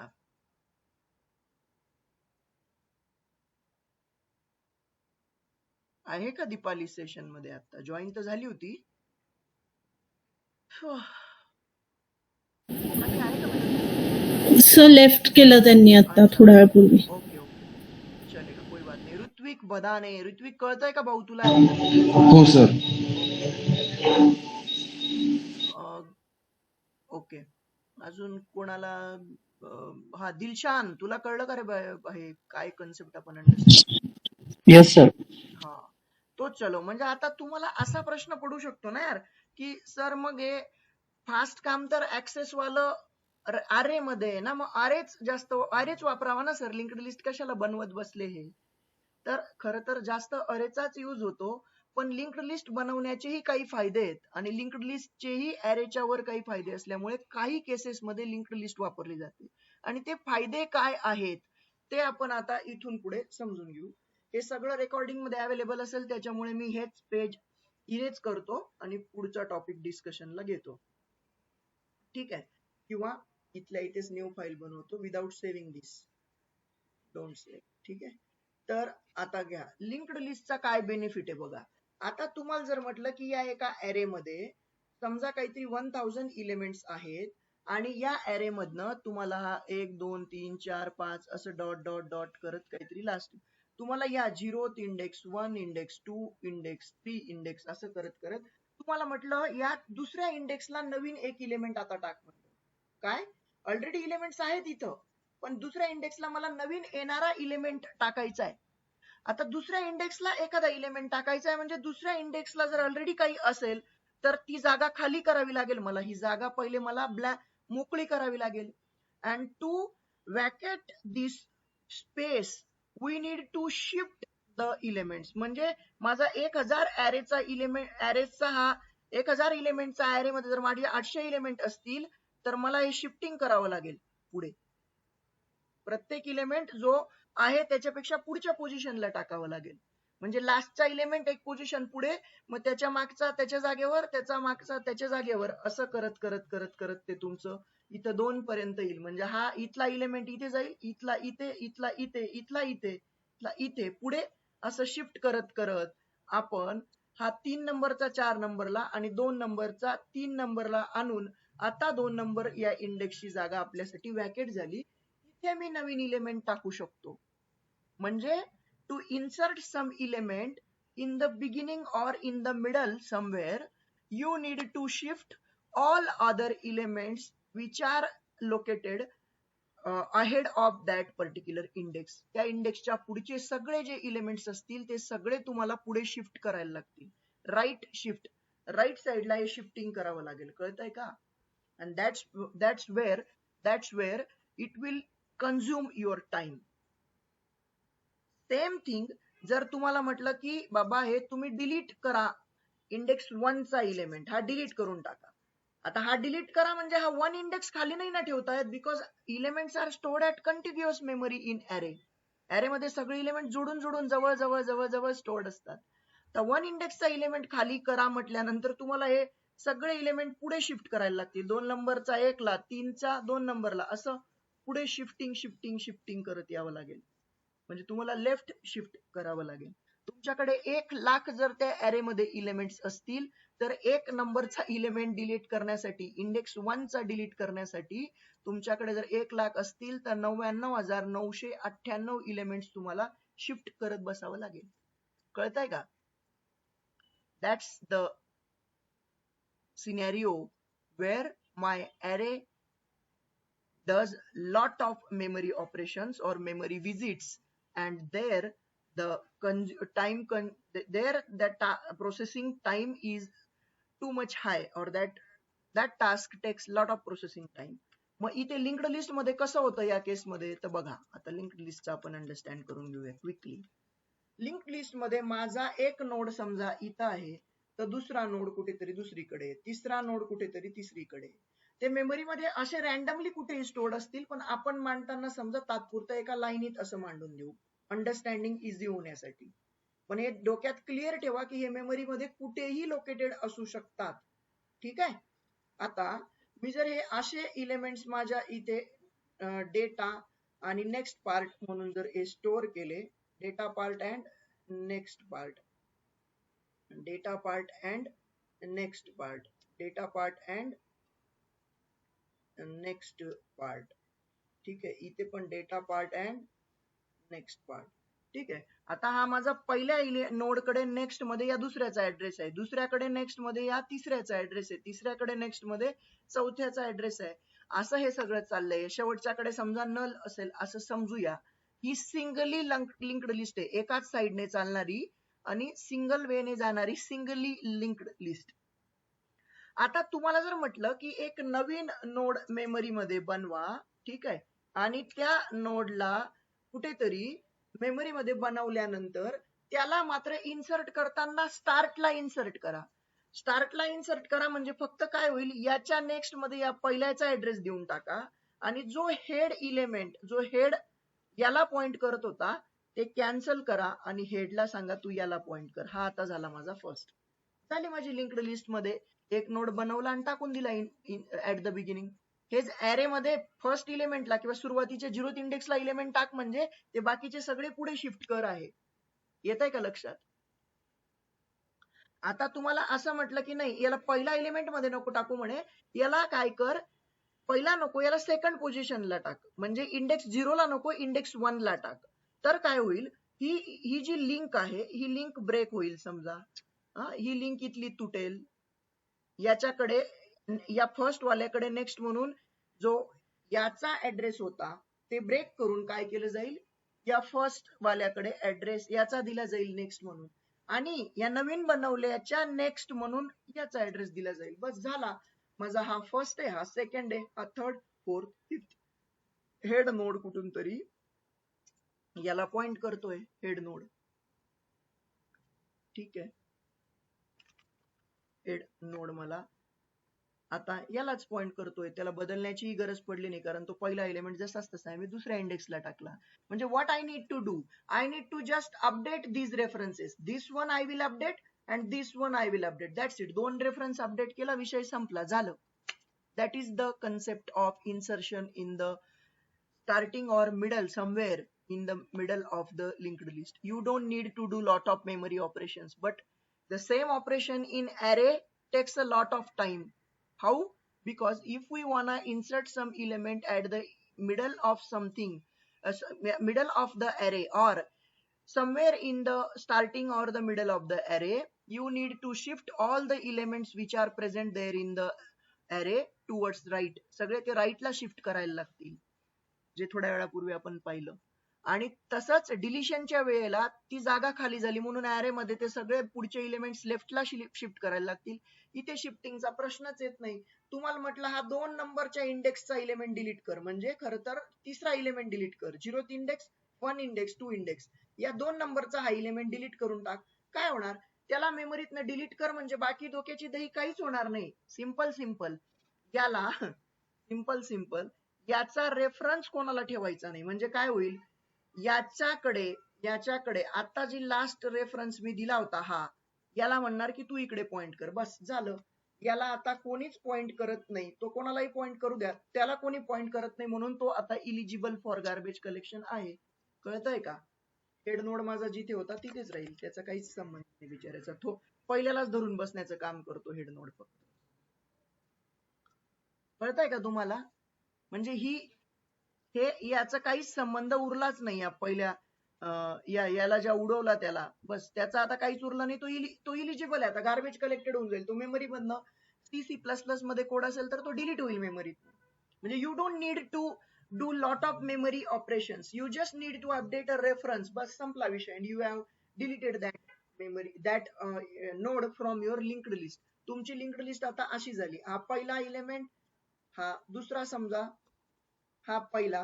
आहे का दीपाली सेशन मध्ये? आता जॉईन तर झाली होती. कोमलनी आहे का मॅडम? सर लेफ्ट केलं त्यांनी आता अच्छा थोड्या वेळापूर्वी. ओके ओके चलेगा कोई बात नहीं. ऋत्विक बदाने, ऋत्विक कळतंय का भाऊ तुला? हो सर. Okay okay. अजून कोणाला? हा दिलशान, तुला कळलं का रे हे काय कन्सेप्ट आपण अंडरस्टँड? Yes sir. हा तो चलो. म्हणजे आता तुम्हाला असा प्रश्न पडू शकतो ना यार की सर मग हे फास्ट काम तर ऍक्सेस वालं आरे मध्ये आहे ना, मग आरेच जास्त आरेच वापरावा ना सर, लिंक्ड लिस्ट कशाला बनवत बसले हे? तर खर तर जास्त अरेचाच यूज होतो, पण लिंक्ड लिस्ट बनवण्याचेही काही फायदे आहेत आणि लिंक्ड लिस्टचेही अरेच्या वर काही फायदे असल्यामुळे काही केसेसमध्ये लिंक्ड लिस्ट वापरली जाते. आणि ते फायदे काय आहेत ते आपण आता इथून पुढे समजून घेऊ. हे सगळं रेकॉर्डिंग मध्ये अवेलेबल असेल, त्याच्यामुळे मी हेच पेज इरेज करतो आणि पुढचा टॉपिक डिस्कशनला घेतो. ठीक आहे? किंवा इथल्या इथेच न्यू फाईल बनवतो without saving this. Don't save. ठीक आहे? तर आता घ्या लिंक्ड लिस्टचा काय बेनिफिट आहे बघा. आता तुम्हाला जर म्हटलं की या एका अरे मध्ये समजा काहीतरी 1000 एलिमेंट्स आहेत आणि या अरे मधनं तुम्हाला हा 1 2 3 4 5 असं डॉट डॉट डॉट करत काहीतरी लास्ट तुम्हाला या 0th index 1 index 2 index 3 index असं करत करत तुम्हाला म्हटलं या दुसऱ्या इंडेक्सला नवीन एक इलिमेंट आता टाक म्हणतो. काय? ऑलरेडी इलिमेंट्स आहेत इथं, पण दुसऱ्या इंडेक्सला मला नवीन येणारा इलिमेंट टाकायचा आहे. आता दुसऱ्या इंडेक्सला एखादा इलिमेंट टाकायचा आहे म्हणजे दुसऱ्या इंडेक्सला जर ऑलरेडी काही असेल तर ती जागा खाली करावी लागेल मला. ही जागा पहिले मला मोकळी करावी लागेल. And to vacate this space we need to shift the elements. म्हणजे माझा 1000 अरेचा इलिमेंट अरेचा हा 1000 इलिमेंटचा अरे मध्ये जर माझे 800 इलिमेंट असतील तर मला हे शिफ्टिंग करावं लागेल पुढे. प्रत्येक इलिमेंट जो आहे त्याच्यापेक्षा पुढच्या पोझिशनला टाकावं लागेल. म्हणजे लास्टचा इलिमेंट एक पोझिशन पुढे, मग त्याच्या मागचा त्याच्या जागेवर, त्याचा मागचा त्याच्या जागेवर, असं करत करत करत करत ते तुमचं इथं 2 पर्यंत येईल. म्हणजे हा इथला इलिमेंट इथे जाईल, इथला इथे, इथला इथे, इथला इथे, इथला इथे, पुढे असं शिफ्ट करत करत आपण हा 3 नंबरचा 4 नंबरला आणि 2 नंबरचा 3 नंबरला आणून आता 2 नंबर या इंडेक्सची जागा आपल्यासाठी वॅकेट झाली. इथे मी नवीन इलिमेंट टाकू शकतो. म्हणजे to insert some element in the beginning or in the middle somewhere, you need to shift all other elements which are located ahead of that particular index. त्या इंडेक्सच्या पुढचे सगळे जे एलिमेंट्स असतील ते सगळे तुम्हाला पुढे शिफ्ट करायला लागतील. राईट शिफ्ट, राईट साइडला हे शिफ्टिंग करावं लागेल. कळतंय का? and that's where it will consume your time. Same thing जर तुम्हाला म्हटलं की बाबा हे तुम्ही डिलीट करा, इंडेक्स 1 चा इलिमेंट हा डिलीट करून टाका. आता हा डिलीट करा म्हणजे हा 1 इंडेक्स खाली नाही ना ठेवता येत, because elements are stored at continuous memory in array. Array मध्ये सगळे इलिमेंट जोडून जोडून जवळ जवळ जवळ जवळ स्टोर्ड असतात. तर 1 इंडेक्सचा इलिमेंट खाली करा म्हटल्यानंतर तुम्हाला हे सगळे इलिमेंट पुढे शिफ्ट करायला लागतील. 2 नंबरचा 1 ला, 3 चा 2 नंबरला, असं पुढे शिफ्टिंग शिफ्टिंग शिफ्टिंग करत यावं लागेल. म्हणजे तुम्हाला लेफ्ट शिफ्ट करावं लागेल. तुमच्याकडे 1,00,000 जर त्या अरे मध्ये इलिमेंट्स असतील तर 1 नंबरचा इलिमेंट डिलीट करण्यासाठी, इंडेक्स 1 चा डिलीट करण्यासाठी तुमच्याकडे जर 1,00,000 असतील तर 99,998 इलिमेंट्स तुम्हाला शिफ्ट करत बसावं लागेल. कळतंय का? दॅट्स द सिनेरिओ वेअर माय अरे does lot of memory operations or memory visits, and there the processing time is too much high, or that task takes lot of processing time. मग इथे linked list मध्ये कसं होतं या केस मध्ये? तर बघा आता लिंक्ड लिस्टचा आपण अंडरस्टँड करून घेऊया क्विकली. लिंक्ड लिस्ट मध्ये माझा एक नोड समजा इथं आहे, तर दुसरा नोड कुठेतरी दुसरीकडे, तिसरा नोड कुठेतरी तिसरीकडे. ते मेमरी मध्ये असे रॅन्डमली कुठेही स्टोर्ड असतील, पण आपण मांडताना समजा तात्पुरतं एका लाईनीत असं मांडून देऊ अंडरस्टँडिंग इझी होण्यासाठी. पण हे डोक्यात क्लिअर ठेवा की हे मेमरी मध्ये कुठेही लोकेटेड असू शकतात. ठीक आहे? आता मी जर हे असे इलिमेंट्स माझ्या इथे डेटा आणि नेक्स्ट पार्ट म्हणून जर हे स्टोअर केले, data part and next part, data part and next part, data part and next part. ठीक आहे, इथे पण data part and next part. ठीक आहे, आता हा माझा पहिल्या नोड कडे नेक्स्ट मध्ये या दुसऱ्याचा ऍड्रेस आहे, दुसऱ्याकडे नेक्स्ट मध्ये या तिसऱ्याचा ऍड्रेस आहे, तिसऱ्याकडे नेक्स्ट मध्ये चौथ्याचा ऍड्रेस आहे. असं हे सगळं चाललंय. शेवटच्याकडे समजा नल असेल असं समजूया. ही सिंगली लिंक्ड लिस्ट आहे, एकाच साइडने चालणारी आणि सिंगल वेने जाणारी सिंगली लिंक्ड लिस्ट. आता तुम्हाला जर म्हटलं की एक नवीन नोड मेमरी मध्ये बनवा, ठीक आहे, आणि त्या नोडला कुठेतरी मेमरी मध्ये बनवल्यानंतर त्याला मात्र इन्सर्ट करताना स्टार्टला इन्सर्ट करा. स्टार्टला इन्सर्ट करा म्हणजे फक्त काय होईल, याच्या नेक्स्ट मध्ये या पहिल्याचा ऍड्रेस देऊन टाका आणि जो हेड इलेमेंट, जो हेड याला पॉइंट करत होता ते कॅन्सल करा आणि हेडला सांगा तू याला पॉइंट कर. हा आता झाला माझा फर्स्ट. झाली माझी लिंक्ड लिस्ट मध्ये एक नोड बनवला आणि टाकून दिला ऍट द बिगिनिंग. हेच ऍरे मध्ये फर्स्ट इलेमेंटला किंवा सुरुवातीच्या 0th इंडेक्सला इलेमेंट टाक म्हणजे ते बाकीचे सगळे पुढे शिफ्ट कर आहे. येत आहे का लक्षात? आता तुम्हाला असं म्हटलं की नाही याला पहिला एलिमेंट मध्ये नको टाकू म्हणे, याला काय कर, पहिला नको याला सेकंड पोझिशनला टाक, म्हणजे इंडेक्स 0 ला नको इंडेक्स 1 ला टाक. तर काय होईल, ही जी लिंक आहे ही लिंक ब्रेक होईल. समजा ही लिंक इथली तुटेल, याच्याकडे या फर्स्ट वाल्याकडे नेक्स्ट म्हणून जो याचा ऍड्रेस होता ते ब्रेक करून काय केलं जाईल, या फर्स्ट वाल्याकडे ऍड्रेस याचा दिला जाईल नेक्स्ट म्हणून, आणि या नवीन बनवल्याच्या नेक्स्ट म्हणून याचा ऍड्रेस दिला जाईल. बस झाला माझा हा फर्स्ट आहे, हा सेकंड आहे, हा third, fourth, fifth. Head nod कुठून तरी याला पॉइंट करतोय, हेड नोड. ठीक आहे, हेड नोड मला आता यालाच पॉइंट करतोय, त्याला बदलण्याची गरज पडली नाही कारण तो पहिला एलिमेंट जसाच तसा आहे मी दुसऱ्या इंडेक्सला टाकला. म्हणजे what I need to do, I need to just update these references. This one I will update and this one I will update. That's it. 2 reference update केला, विषय संपला, झालं. That is the concept of insertion in the starting or middle, somewhere in the middle of the linked list. You don't need to do lot of memory operations, but the same operation in array takes a lot of time. How? Because if we wanna insert some element at the middle of something, middle of the array or somewhere in the starting or the middle of the array, you need to shift all the elements which are present there in the array towards right. सगळे ते right ला shift करायला लागतील, जे थोड्या वेळापूर्वी आपण पाहिलं. आणि तसंच डिलिशनच्या वेळेला ती जागा खाली झाली म्हणून ऍरे मध्ये ते सगळे पुढचे एलिमेंट्स लेफ्टला शिफ्ट करायला लागतील. इथे शिफ्टिंगचा प्रश्नच येत नाही. तुम्हाला म्हटलं हा 2 नंबरच्या इंडेक्सचा एलिमेंट डिलीट कर, म्हणजे खरं तर तिसरा एलिमेंट डिलीट कर. 0th इंडेक्स, 1 इंडेक्स, 2 इंडेक्स, या 2 नंबरचा हा एलिमेंट डिलीट करून टाक. काय होणार, त्याला मेमरीतनं डिलीट कर म्हणजे बाकी डोक्याची दही काहीच होणार नाही. Simple simple. याला सिंपल याचा रेफरन्स कोणाला ठेवायचा नाही. म्हणजे काय होईल, याच्याकडे आता जी लास्ट रेफरन्स मी दिला होता हा, याला म्हणणार की तू इकडे पॉइंट कर, बस झालं. याला आता कोणीच पॉइंट करत नाही, तो कोणालाही पॉइंट करू द्या, त्याला कोणी पॉइंट करत नाही म्हणून तो आता इलिजिबल फॉर गार्बेज कलेक्शन आहे. कळतंय का? हेड नोड माझा जिथे होता तिथेच राहील, त्याचा काहीच संबंध नाही बिचारायचा. तो पहिल्यालाच धरून बसण्याचं काम करतो हेड नोड फक्त. कळतंय का तुम्हाला? म्हणजे हे याचा काहीच संबंध उरलाच नाही या पहिल्या याला ज्या उडवला त्याला, बस त्याचा आता काहीच उरला नाही. तो इलिजिबल आहे, आता गार्बेज कलेक्टेड होऊन जाईल. तो मेमरी मधनं C++ मध्ये कोड असेल तर तो डिलीट होईल मेमरीत. म्हणजे you don't need to do lot of memory operations, you just need to update a reference, बस संपला विषय. And you have deleted that node from your linked list. तुमची लिंक्ड लिस्ट आता अशी झाली, हा पहिला एलिमेंट, हा दुसरा, समजा हा पहिला,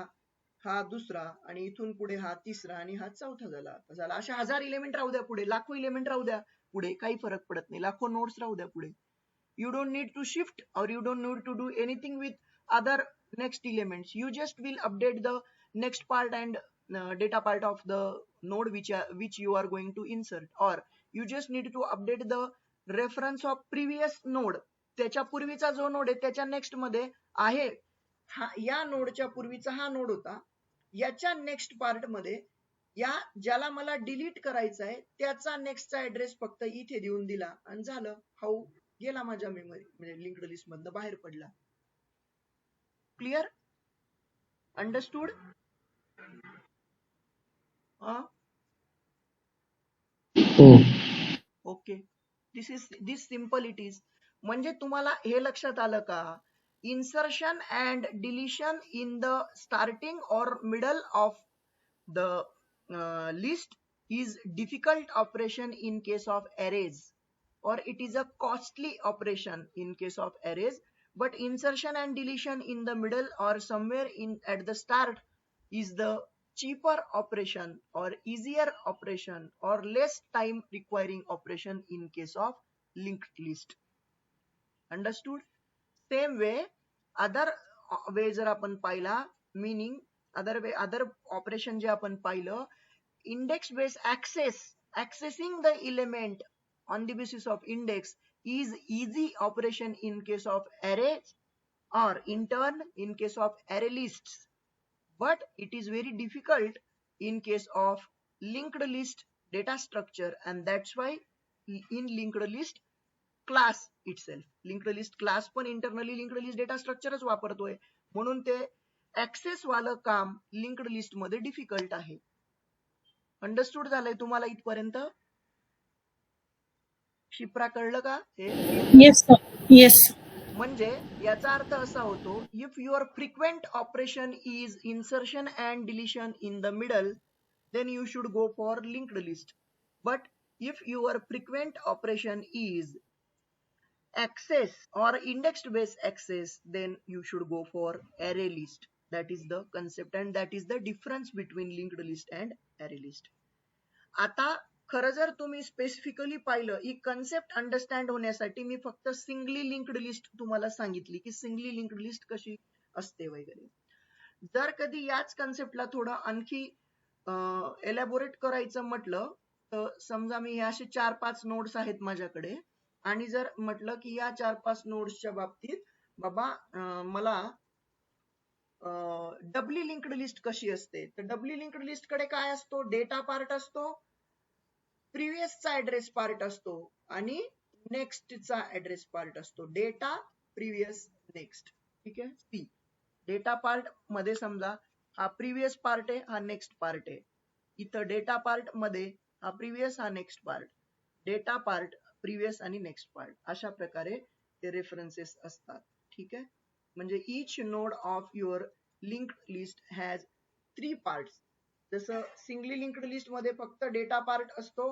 हा दुसरा, आणि इथून पुढे हा तिसरा आणि हा चौथा झाला. अशा 1000 एलिमेंट राहू द्या पुढे, लाखो एलिमेंट राहू द्या पुढे, काही फरक पडत नाही. लाखो नोड्स राहू द्या पुढे. You don't need to shift or you don't need to do anything with other next elements. You just will update the next part and data part of the node which you are going to insert, or you just need to update the reference of previous node. त्याच्या पूर्वीचा जो node आहे त्याच्या next मध्ये आहे, या नोडच्या पूर्वीचा हा नोड होता, याच्या नेक्स्ट पार्ट मध्ये या ज्याला मला डिलीट करायचा आहे त्याचा नेक्स्टचा ऍड्रेस फक्त इथे देऊन दिला आणि झालं, हाऊ गेला माझ्या मेमरी म्हणजे लिंक्ड लिस्ट मधनं बाहेर पडला. Clear? Understood? Okay, this simple it is. म्हणजे तुम्हाला हे लक्षात आलं का, insertion and deletion in the starting और middle of the list is difficult operation in case of arrays, or it is a costly operation in case of arrays, but insertion and deletion in the middle or somewhere in at the start is the cheaper operation or easier operation or less time requiring operation in case of linked list. Understood? Same way other way जर आपण पाहिला, meaning other operation जे आपण पाहिलं, index based accessing the element on the basis of index is easy operation in case of arrays, or in turn in case of array lists, but it is very difficult in case of linked list data structure, and that's why in linked list class itself, linked list class पण internally linked list data structureच वापरतोय, म्हणून ते access वालं काम linked list मध्ये difficult आहे. Understood झालंय तुम्हाला इथपर्यंत? शिप्रा कळलं का हे? Yes sir, yes. म्हणजे याचा अर्थ असा होतो, if your frequent operation is insertion and deletion in the middle, then you should go for linked list. But if your frequent operation is access or indexed based access, then you should go for array list. That is the concept and that is the difference between linked list and array list. आता खरं जर तुम्ही specifically पाहिलं, ही concept understand होण्यासाठी मी फक्त singly linked list तुम्हाला सांगितली की सिंगली लिंक्ड लिस्ट कशी असते वगैरे. जर कधी याच कन्सेप्टला थोडं आणखी एलॅबोरेट करायचं म्हटलं तर समजा मी हे असे 4-5 नोड्स आहेत माझ्याकडे, आणि जर म्हटलं की या 4-5 नोड्सच्या बाबतीत बाबा मला डबली लिंक्ड लिस्ट कशी असते, तर डबली लिंक्ड लिस्ट कडे काय असतो, डेटा पार्ट असतो, प्रिव्हियसचा ऍड्रेस पार्ट असतो आणि नेक्स्टचा ऍड्रेस पार्ट असतो. Data previous next. ठीक आहे. सी डेटा पार्ट मध्ये समजा हा प्रिव्हियस पार्ट आहे, हा नेक्स्ट पार्ट आहे. इथं डेटा पार्ट मध्ये हा प्रिव्हियस हा next part, data part previous आणि नेक्स्ट पार्ट, अशा प्रकारे ते रेफरन्सेस असतात. ठीक आहे. म्हणजे each node of your linked list has 3 parts. जसं सिंगली लिंक्ड लिस्ट मध्ये फक्त डेटा पार्ट असतो,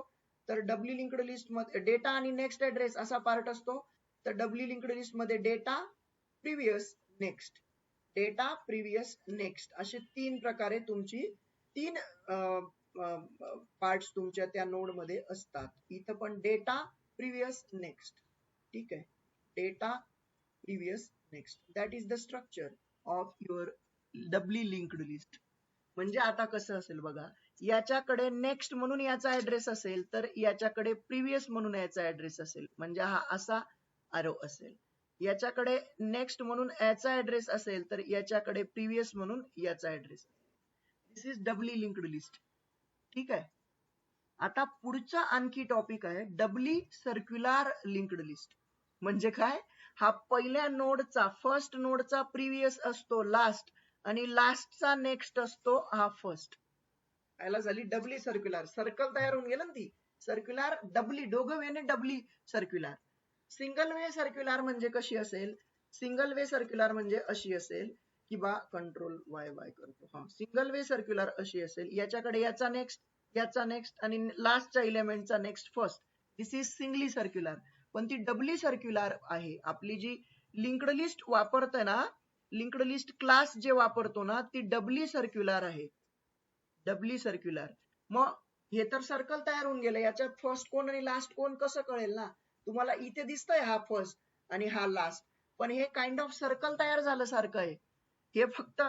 तर डबली लिंक्ड लिस्ट मध्ये डेटा आणि नेक्स्ट ऍड्रेस असा पार्ट असतो, तर डबली लिंक्ड लिस्ट मध्ये data previous next, data previous next, असे 3 प्रकारे तुमची 3 पार्ट्स तुमच्या त्या नोड मध्ये असतात. इथं पण डेटा प्रिव्हियस नेक्स्ट. ठीक आहे. Data previous next, that is the structure of your doubly linked list. म्हणजे आता कसं असेल बघा, याच्याकडे नेक्स्ट म्हणून याचा ऍड्रेस असेल, तर याच्याकडे प्रिव्हियस म्हणून याचा ऍड्रेस असेल, म्हणजे हा असा आरो असेल. याच्याकडे नेक्स्ट म्हणून याचा ऍड्रेस असेल, तर याच्याकडे प्रिव्हियस म्हणून याचा address. This is doubly linked list. ठीक आहे. आता पुढचा आणखी टॉपिक आहे डबली सर्क्युलर लिंक्ड लिस्ट. म्हणजे काय, हा पहिल्या नोडचा फर्स्ट नोडचा प्रिव्हियस असतो लास्ट आणि लास्टचा नेक्स्ट असतो हा फर्स्ट. याला झाली डबली सर्क्युलर. सर्कल तयार होऊन गेलं ना, ती सर्क्युलर डबली, दोघं वेने डबली सर्क्युलर. सिंगल वे सर्क्युलर म्हणजे कशी असेल, सिंगल वे सर्क्युलर म्हणजे अशी असेल की बा कंट्रोल वाय वाय करतो. हा सिंगल वे सर्क्युलर अशी असेल, याच्याकडे याचा नेक्स्ट, याचा नेक्स्ट आणि लास्टच्या एलिमेंटचा next first. This is singly circular. पण ती डबली सर्क्युलर आहे. आपली जी लिंक्ड लिस्ट वापरते ना, लिंक्ड लिस्ट क्लास जे वापरतो ना, ती डबली सर्क्युलर आहे. डबली सर्क्युलर. मग हे तर सर्कल तयार होऊन गेलं, याच्यात फर्स्ट कोण आणि लास्ट कोण कसं कळेल ना. तुम्हाला इथे दिसतंय हा फर्स्ट आणि हा लास्ट, पण हे काइंड ऑफ सर्कल तयार झालं सारखं आहे. हे फक्त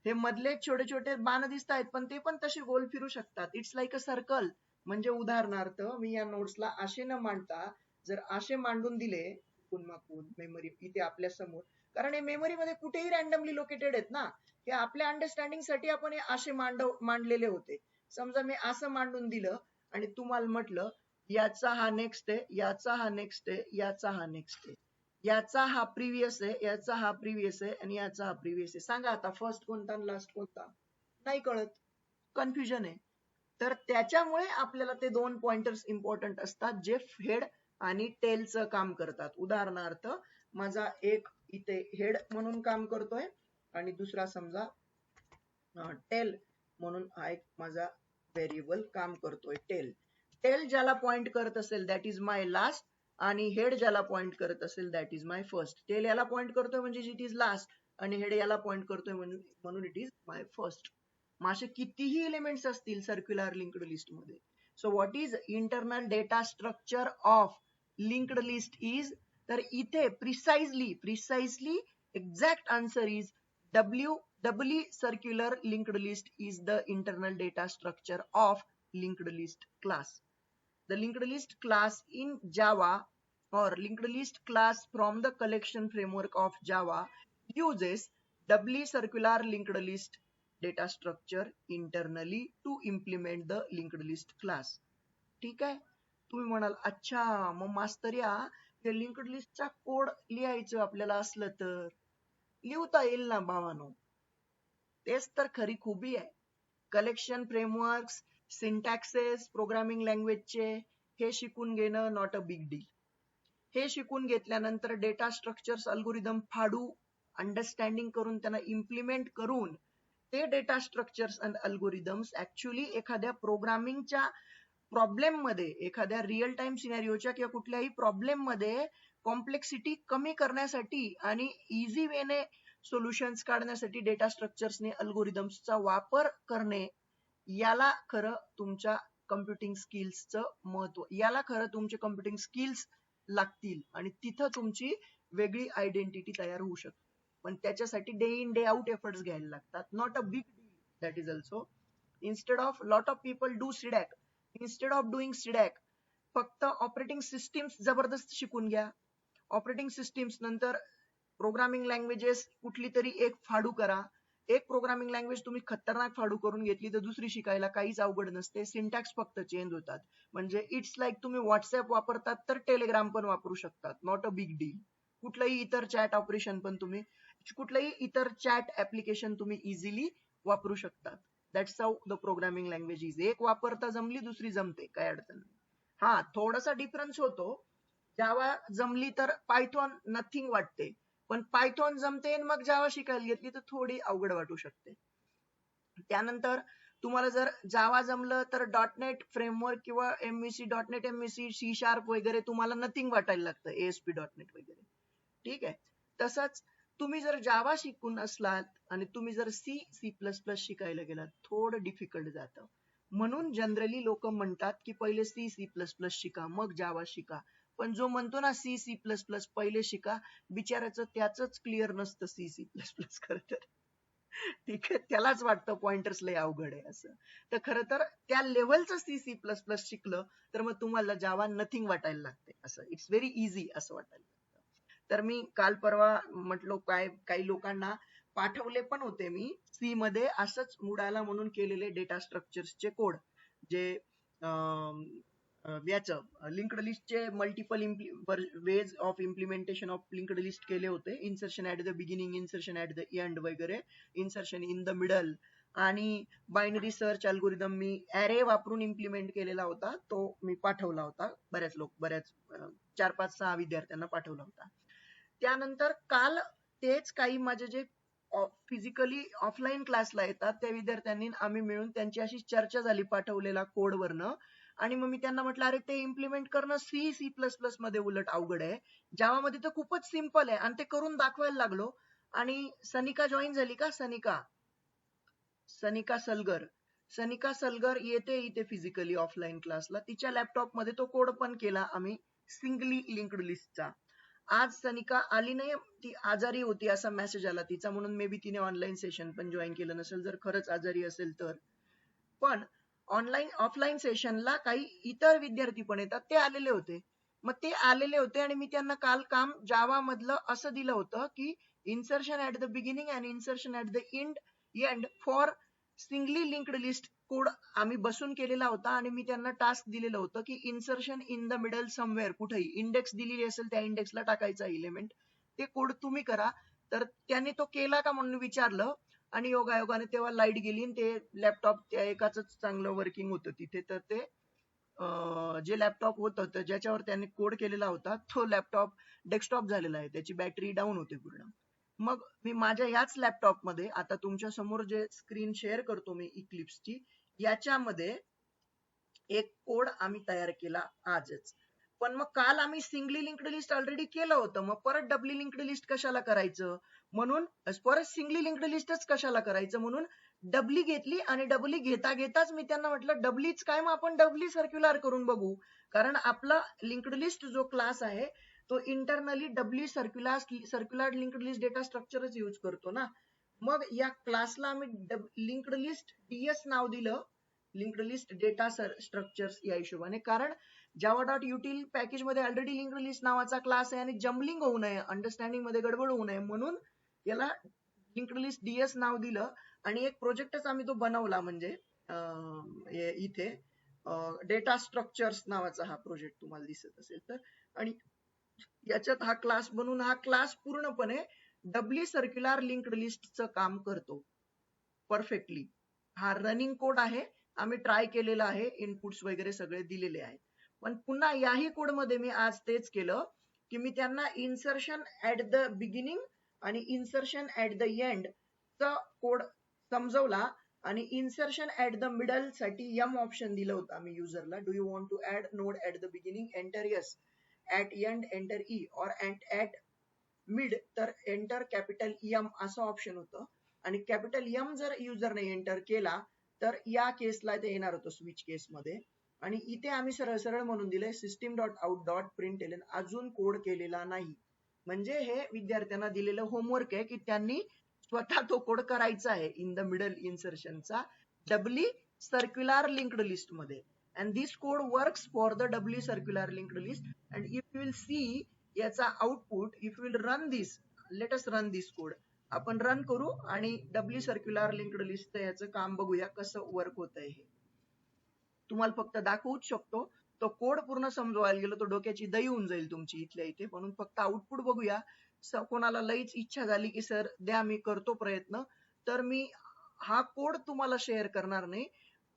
हे मधले छोटे छोटे बाण दिसत आहेत, पण ते पण तसे गोल फिरू शकतात. It's like a circle. म्हणजे उदाहरणार्थ मी या नोट्सला असे न मांडता जर असे मांडून दिले मेमरी इथे आपल्या समोर, कारण हे मेमरी मध्ये कुठेही रॅन्डमली लोकेटेड आहेत ना, हे आपल्या अंडरस्टँडिंग साठी आपण हे असे मांडलेले होते. समजा मी असं मांडून दिलं आणि तुम्हाला म्हटलं याचा हा नेक्स्ट आहे, याचा हा नेक्स्ट आहे, याचा हा नेक्स्ट आहे, याचा हा प्रिव्हियस आहे, याचा हा प्रिव्हियस आहे आणि याचा हा प्रिव्हियस आहे. सांगा आता फर्स्ट कोणता आणि लास्ट कोणता? नाही कळत, कन्फ्युजन आहे. तर त्याच्यामुळे आपल्याला ते दोन पॉइंटर्स इम्पॉर्टंट असतात जे हेड आणि टेलचं काम करतात. उदाहरणार्थ माझा एक इथे हेड म्हणून काम करतोय आणि दुसरा समजा टेल म्हणून हा एक माझा व्हेरिएबल काम करतोय. टेल ज्याला पॉइंट करत असेल दॅट इज माय लास्ट आणि हेड ज्याला पॉइंट करत असेल that is my first. Tail याला पॉइंट करतोय म्हणजे इट इज लास्ट आणि हेड याला पॉइंट करतोय म्हणून इट इज माय फर्स्ट. असे कितीही एलिमेंट्स असतील सर्क्युलर लिंक्ड लिस्ट मध्ये. So what is internal data structure of linked list is, तर इथे precisely exact answer is doubly circular linked list is the internal data structure of linked list class. The linked list class in Java or linked list class from the collection framework of Java uses doubly circular linked list data structure internally to implement the linked list class. ठीक आहे. तुम्ही म्हणाल अच्छा मग मास्तर या हे linked लिस्टचा कोड लिहायचं आपल्याला असलं तर लिहता येईल ना भावानो. तेच तर खरी खूबी आहे. कलेक्शन फ्रेमवर्क्स, सिंटॅक्सेस, प्रोग्रामिंग लँग्वेजचे हे शिकून घेणं नॉट अ बिग डील. हे शिकून घेतल्यानंतर डेटा स्ट्रक्चर्स अल्गोरिदम फाडू, अंडरस्टँडिंग करून त्यांना इम्प्लिमेंट करून ते data structures and algorithms actually एखाद्या प्रोग्रामिंगच्या प्रॉब्लेम मध्ये, एखाद्या रिअल टाइम सिनॅरिओच्या किंवा कुठल्याही प्रॉब्लेम मध्ये कॉम्प्लेक्सिटी कमी करण्यासाठी आणि इझी वेने सोल्युशन्स काढण्यासाठी डेटा स्ट्रक्चर्सने अल्गोरिदम्सचा वापर करणे, याला खरं तुमच्या कम्प्युटिंग स्किल्सचं महत्व, याला खरं तुमचे कम्प्युटिंग स्किल्स लागतील आणि तिथं तुमची वेगळी आयडेंटिटी तयार होऊ शकते. पण त्याच्यासाठी day in day out efforts घ्यायला लागतात. Not a big deal that is also. Instead of lot of people do CDAC, instead of doing CDAC फक्त ऑपरेटिंग सिस्टीम्स जबरदस्त शिकून घ्या. ऑपरेटिंग सिस्टीम्स नंतर प्रोग्रामिंग लँग्वेजेस कुठली तरी एक फाडू करा. एक प्रोग्रामिंग लँग्वेज तुम्ही खतरनाक फाडू करून घेतली तर दुसरी शिकायला काहीच अवघड नसते. सिंटॅक्स फक्त चेंज होतात. म्हणजे इट्स लाईक तुम्ही व्हॉट्सअप वापरतात तर टेलिग्राम पण वापरू शकतात. Not a big deal. कुठलंही इतर चॅट ऑपरेशन पण तुम्ही, कुठलंही इतर चॅट ऍप्लिकेशन तुम्ही इझिली वापरू शकतात. That's how the programming language is. एक वापरता जमली दुसरी जमते, काय अडचण नाही. हा थोडासा डिफरन्स होतो. जावा जमली तर पायथॉन नथिंग वाटते, पण पायथॉन जमते मग जावा शिकायला घेतली तर थोडी अवघड वाटू शकते. त्यानंतर तुम्हाला जर जावा जमलं तर .NET फ्रेमवर्क किंवा .NET MVC C# वगैरे तुम्हाला नथिंग वाटायला लागतं, ASP.NET वगैरे. ठीक आहे. तसंच तुम्ही जर जावा शिकून असलात आणि तुम्ही जर C++ शिकायला गेलात थोडं डिफिकल्ट जातं. म्हणून जनरली लोक म्हणतात की पहिले C++ शिका मग जावा शिका. पण जो म्हणतो ना C++ पहिले शिका, बिचाराचं त्याच क्लिअर नसतं C++ खरं तर. ठीक आहे, त्यालाच वाटतं पॉइंटर्स लय अवघड आहे असं. तर खरं तर त्या लेव्हलचं C++ शिकलं तर मग तुम्हाला जावा नथिंग वाटायला लागते असं. इट्स व्हेरी इझी असं वाटायला लागतं. तर मी काल परवा म्हटलो काही लोकांना पाठवले पण होते मी सी मध्ये असंच मुडाला म्हणून केलेले डेटा स्ट्रक्चर्सचे कोड, जे याचं लिंक्ड लिस्टचे multiple ways of implementation of linked list केले होते. Insertion at the beginning, insertion at the end वगैरे, इन्सर्शन इन द मिडल आणि बायनरी सर्च अल्गोरिदम मी ऍरे वापरून इम्प्लिमेंट केलेला होता. तो मी पाठवला होता बऱ्याच 4-5-6 विद्यार्थ्यांना पाठवला होता. त्यानंतर काल तेच काही माझे जे फिजिकली ऑफलाईन क्लासला येतात त्या विद्यार्थ्यांनी आम्ही मिळून त्यांची अशी चर्चा झाली पाठवलेला कोड वरनं. आणि मग मी त्यांना म्हटलं अरे ते इम्प्लिमेंट करणं C++ मध्ये उलट अवघड आहे, जावा मध्ये तर खूपच सिंपल आहे. आणि ते करून दाखवायला लागलो. आणि सनिका जॉईन झाली का, सनिका सलगर येते इथे फिजिकली ऑफलाईन क्लासला. तिच्या लॅपटॉप मध्ये तो कोड पण केला आम्ही सिंगली लिंक्ड लिस्टचा. आज सनिका आली नाही, ती आजारी होती असा मेसेज आला तिचा, म्हणून मे बी तिने ऑनलाईन सेशन पण जॉईन केलं नसेल जर खरंच आजारी असेल तर. पण ऑनलाईन ऑफलाईन सेशनला काही इतर विद्यार्थी पण येतात, ते आलेले होते. मग ते आलेले होते आणि मी त्यांना काल काम जावा मधलं असं दिलं होतं की insertion at the beginning and insertion at the end for singly linked list code आम्ही बसून केलेला होता आणि मी त्यांना टास्क दिलेलं होतं की insertion in the middle somewhere, कुठेही इंडेक्स दिलेली असेल त्या इंडेक्सला टाकायचा एलिमेंट, ते कोड तुम्ही करा. तर त्याने तो केला का म्हणून विचारलं आणि योगायोगाने तेव्हा लाईट गेली आणि ते लॅपटॉप त्या एकाच चांगलं वर्किंग होतं तिथे. तर ते जे लॅपटॉप होतं ज्याच्यावर त्यांनी कोड केलेला होता तो लॅपटॉप डेस्कटॉप झालेला आहे, त्याची बॅटरी डाऊन होते पूर्ण. मग मी माझ्या याच लॅपटॉप मध्ये आता तुमच्या समोर जे स्क्रीन शेअर करतो मी इक्लिप्सची, याच्यामध्ये एक कोड आम्ही तयार केला आजच. पण मग काल आम्ही सिंगली लिंक्ड लिस्ट ऑलरेडी केलं होतं, मग परत डबली लिंक्ड लिस्ट कशाला करायचं, म्हणून परत सिंगली लिंक्ड लिस्टच कशाला करायचं म्हणून डबली घेतली. आणि डबली घेता घेताच मी त्यांना म्हटलं डबलीच काय, मग आपण डबली सर्क्युलर करून बघू. कारण आपला लिंक्ड लिस्ट जो क्लास आहे तो internally doubly circular linked list data स्ट्रक्चरच यूज करतो ना. मग या क्लासला आम्ही लिंक्ड लिस्ट डीएस नाव दिलं, लिंक्ड लिस्ट डेटा स्ट्रक्चर्स या हिशोबाने. कारण जावा डॉट युटिल पॅकेज मध्ये ऑलरेडी लिंक्ड लिस्ट नावाचा क्लास आहे आणि जम्बलिंग होऊ नये, अंडरस्टँडिंग मध्ये गडबड होऊ नये म्हणून याला लिंक्ड लिस्ट डीएस नाव दिलं. आणि एक प्रोजेक्टच आम्ही तो बनवला, म्हणजे इथे डेटा स्ट्रक्चर्स नावाचा हा प्रोजेक्ट तुम्हाला दिसत असेल तर. आणि याच्यात हा क्लास बनवून हा क्लास पूर्णपणे डबली सर्क्युलर लिंक्ड लिस्टचं काम करतो परफेक्टली. हा रनिंग कोड आहे, आम्ही ट्राय केलेला आहे, इनपुट्स वगैरे सगळे दिलेले आहेत. पण पुन्हा याही कोड मध्ये मी आज तेच केलं की मी त्यांना इन्सर्शन ऍट द बिगिनिंग आणि इन्सर्शन ऍट द एंड चा कोड समजवला. आणि इन्सर्शन ऍट द मिडल साठी यम ऑप्शन दिलं होतं आम्ही युजरला. Do you want to add node at the beginning, enter yes, at end enter E, और ऍट मिड तर एंटर कॅपिटल एम असं ऑप्शन होतं. आणि कॅपिटल एम जर युजरने एंटर केला तर या केसला ते येणार होतं स्विच केस मध्ये. आणि इथे आम्ही सरळ सरळ म्हणून दिले सिस्टीम डॉट आउट डॉट प्रिंटएलएन, अजून कोड केलेला नाही. म्हणजे हे विद्यार्थ्यांना दिलेलं होमवर्क आहे की त्यांनी स्वतः तो कोड करायचा आहे इन द मिडल इन्सर्शनचा डबली सर्क्युलर लिंक्ड लिस्ट मध्ये. And this code works for the doubly circular linked list. And if you will see याचा output, if you will run this, let us run this code, आपण run करू आणि डबली circular linked list याचं काम बघूया कसं work होतंय हे. तुम्हाला फक्त दाखवूच शकतो, तो कोड पूर्ण समजवायला गेलो तो डोक्याची दही होऊन जाईल तुमची इथल्या इथे, म्हणून फक्त आउटपुट बघूया. कोणाला लईच इच्छा झाली की सर द्या मी करतो प्रयत्न, तर मी हा कोड तुम्हाला शेअर करणार नाही,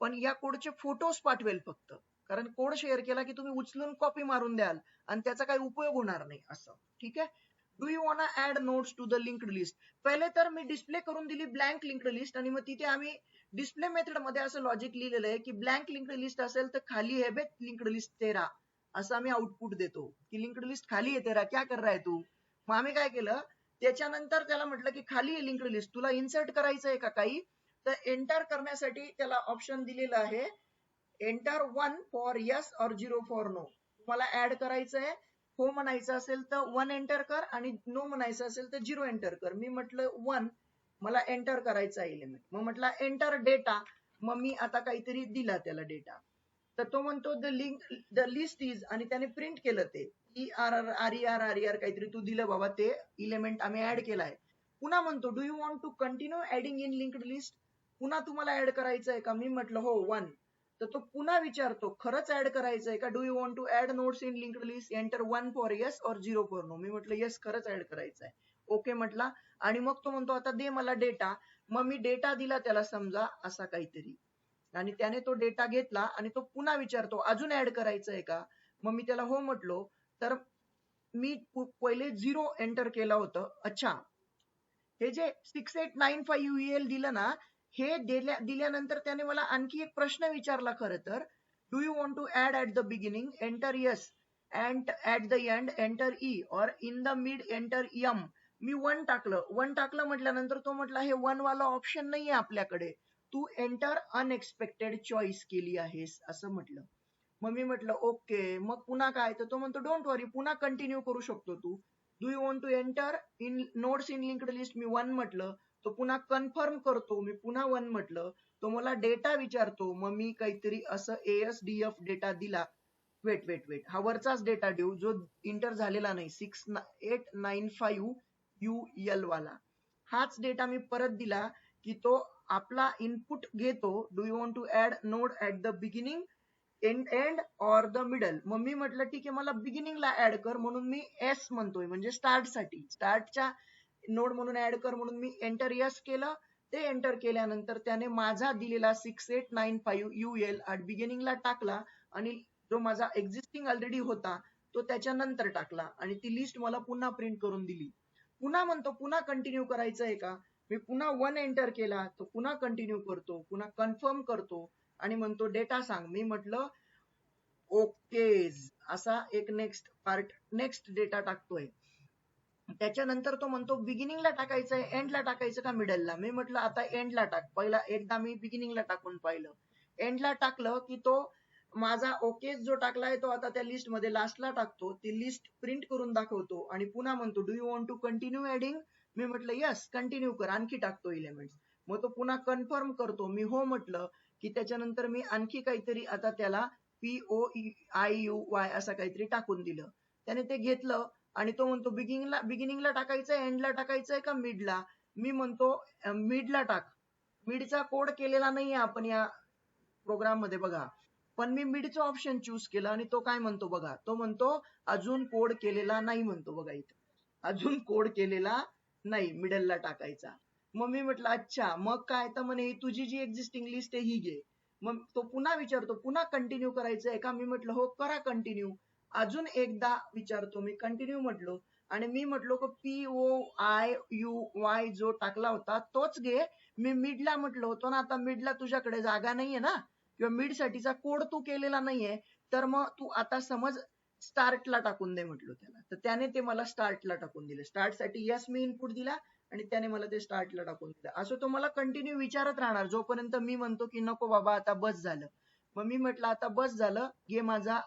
पण या कोडचे फोटोज पाठवेल फक्त. कारण कोड शेअर केला की तुम्ही उचलून कॉपी मारून द्याल आणि त्याचा काही उपयोग होणार नाही असं. ठीक आहे. Do you want add nodes to the linked list. पहिले तर मी डिस्प्ले करून दिली ब्लँक लिंक्ड लिस्ट आणि मग तिथे आम्ही डिस्प्ले मेथड मध्ये असं लॉजिक लिहिलेलं आहे की ब्लँक लिंक्ड लिस्ट असेल तर खाली है बे लिंक्ड लिस्ट तेरा, असं आम्ही आउटपुट देतो की लिंक्ड लिस्ट खाली आहे तेरा, क्या कर रहा है तू. मग आम्ही काय केलं, त्याच्यानंतर त्याला म्हटलं की खाली आहे लिंक्ड लिस्ट, तुला इन्सर्ट करायचं आहे का काही, तर एंटर करण्यासाठी त्याला ऑप्शन दिलेलं आहे एंटर 1 फॉर यस और 0 फॉर नो. तुम्हाला ऍड करायचं आहे, हो म्हणायचं असेल तर 1 एंटर कर आणि नो म्हणायचं असेल तर 0 एंटर कर. मी म्हटलं 1, मला एंटर करायचा एलिमेंट. मग म्हटलं एंटर डेटा, मग मी आता काहीतरी दिला त्याला डेटा. तर तो म्हणतो द लिस्ट इज, आणि त्याने प्रिंट केलं ते ERR काहीतरी तू दिलं बाबा, ते एलिमेंट आम्ही ऍड केलाय. पुन्हा म्हणतो do you want to continue adding in linked list, पुन्हा तुम्हाला ऍड करायचं आहे का. मी म्हटलं हो 1. तर तो पुन्हा विचारतो खरंच ऍड करायचं आहे का, do you want to add nodes in linked list, enter 1 for yes और 0 फॉर नो. मी म्हटलं येस, खरंच ऍड करायचं आहे, ओके म्हटला. आणि मग तो म्हणतो आता दे मला डेटा. मग मी डेटा दिला त्याला समजा असा काहीतरी, आणि त्याने तो डेटा घेतला आणि तो पुन्हा विचारतो अजून ऍड करायचं आहे का. मग मी त्याला हो म्हटलो. तर मी पहिले 0 एंटर केलं होतं. अच्छा, हे जे 6895 UEL दिलं ना, हे दिल्यानंतर त्याने मला आणखी एक प्रश्न विचारला खरं तर, do you want to add at the beginning, enter yes, and at the end enter E, or in the mid enter M. मी 1 टाकलं. 1 टाकलं म्हटल्यानंतर तो म्हटला हे 1 वाला ऑप्शन नाहीये आपल्याकडे, तू एंटर अनएक्सपेक्टेड चॉईस केली आहेस असं म्हटलं. मग मी म्हटलं ओके. मग पुन्हा काय, तर तो म्हणतो डोंट वरी, पुन्हा कंटिन्यू करू शकतो तू. Do you want to enter in nodes in linked list, मी 1 म्हटलं. तो पुन्हा कन्फर्म करतो, मी पुन्हा 1 म्हटलं. तो मला डेटा विचारतो, मग मी काहीतरी असं ASDF डेटा दिला. वेट, हा वरचाच डेटा देऊ जो इंटर झालेला नाही, 6895 UL वाला. हाच डेटा मी परत दिला की तो आपला इनपुट घेतो, do you want to add node at the beginning, end or the middle. मग मी म्हटलं ठीक आहे मला बिगिनिंगला ऍड कर, म्हणून मी एस म्हणतोय म्हणजे स्टार्ट साठी, स्टार्टच्या नोड म्हणून ऍड कर म्हणून मी एंटर यस केलं. ते एंटर केल्यानंतर त्याने माझा दिलेला 6895 UL ऍट बिगिनिंगला टाकला आणि जो माझा एक्झिस्टिंग ऑलरेडी होता तो त्याच्यानंतर टाकला आणि ती लिस्ट मला पुन्हा प्रिंट करून दिली. पुन्हा म्हणतो पुन्हा कंटिन्यू करायचं आहे का, मी पुन्हा 1 एंटर केला, तो पुन्हा कंटिन्यू करतो, पुन्हा कन्फर्म करतो आणि म्हणतो डेटा सांग. मी म्हटलं ओकेज, असा एक नेक्स्ट पार्ट, नेक्स्ट डेटा टाकतोय. त्याच्यानंतर तो म्हणतो बिगिनिंगला टाकायचंय, एंडला टाकायचं का मिडलला. मी म्हटलं आता एंडला टाक. पहिला एकदा मी बिगिनिंगला टाकून पाहिलं, एंडला टाकलं की तो माझा ओकेज जो टाकलाय तो आता त्या लिस्ट मध्ये लास्टला टाकतो, ती लिस्ट प्रिंट करून दाखवतो आणि पुन्हा म्हणतो do you want to continue adding. मी म्हटलं यस कंटिन्यू कर, आणखी टाकतो एलिमेंट्स. मग तो पुन्हा कन्फर्म करतो, मी हो म्हटलं की त्याच्यानंतर मी आणखी काहीतरी आता त्याला POIUY असं काहीतरी टाकून दिलं. त्याने ते घेतलं आणि तो म्हणतो बिगिनिंगला टाकायचंय, एंडला टाकायचंय का मिडला. मी म्हणतो मिडला टाक. मिडचा कोड केलेला नाहीये आपण या प्रोग्राम मध्ये बघा, पण मी मिडचं ऑप्शन चूज केलं आणि तो काय म्हणतो बघा, तो म्हणतो अजून कोड केलेला नाही म्हणतो बघा, इथं अजून कोड केलेला नाही, मिडलला टाकायचा. मग मी म्हटलं अच्छा मग काय, तर म्हणे तुझी जी एक्झिस्टिंग लिस्ट आहे ही घे. मग तो पुन्हा विचारतो पुन्हा कंटिन्यू करायचंय का. मी म्हटलं हो करा कंटिन्यू. अजून एकदा विचारतो, मी कंटिन्यू म्हटलो आणि मी म्हटलो POIUY जो टाकला होता तोच घे. मी मिडला म्हटलो होतो ना, आता मिडला तुझ्याकडे जागा नाहीये ना, किंवा मिड साठीचा कोड तू केलेला नाहीये, तर मग तू आता समज स्टार्टला टाकून दे म्हटलो त्याला. तर त्याने ते मला स्टार्टला टाकून दिले. स्टार्ट साठी यस मी इनपुट दिला आणि त्याने मला ते स्टार्टला टाकून दिलं. असं तो मला कंटिन्यू विचारत राहणार जोपर्यंत मी म्हणतो की नको बाबा आता बस झालं. मग मी म्हटलं आता बस झालं, घे माझा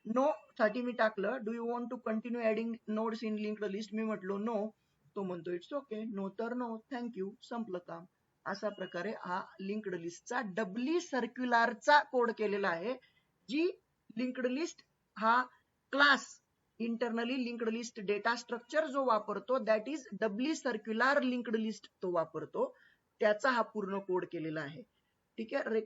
नो साठी मी टाकलं do you want to continue adding nodes in linked list. मी म्हटलो नो. तो म्हणतो इट्स ओके, नो तर नो, थँक्यू, संपलं काम. अशा प्रकारे हा लिंक्ड लिस्टचा डबली सर्क्युलरचा कोड केलेला आहे. जी लिंक्ड लिस्ट हा class internally linked list data structure जो वापरतो that is doubly circular linked list तो वापरतो, त्याचा हा पूर्ण कोड केलेला आहे. ठीक आहे. रेकॉर्ड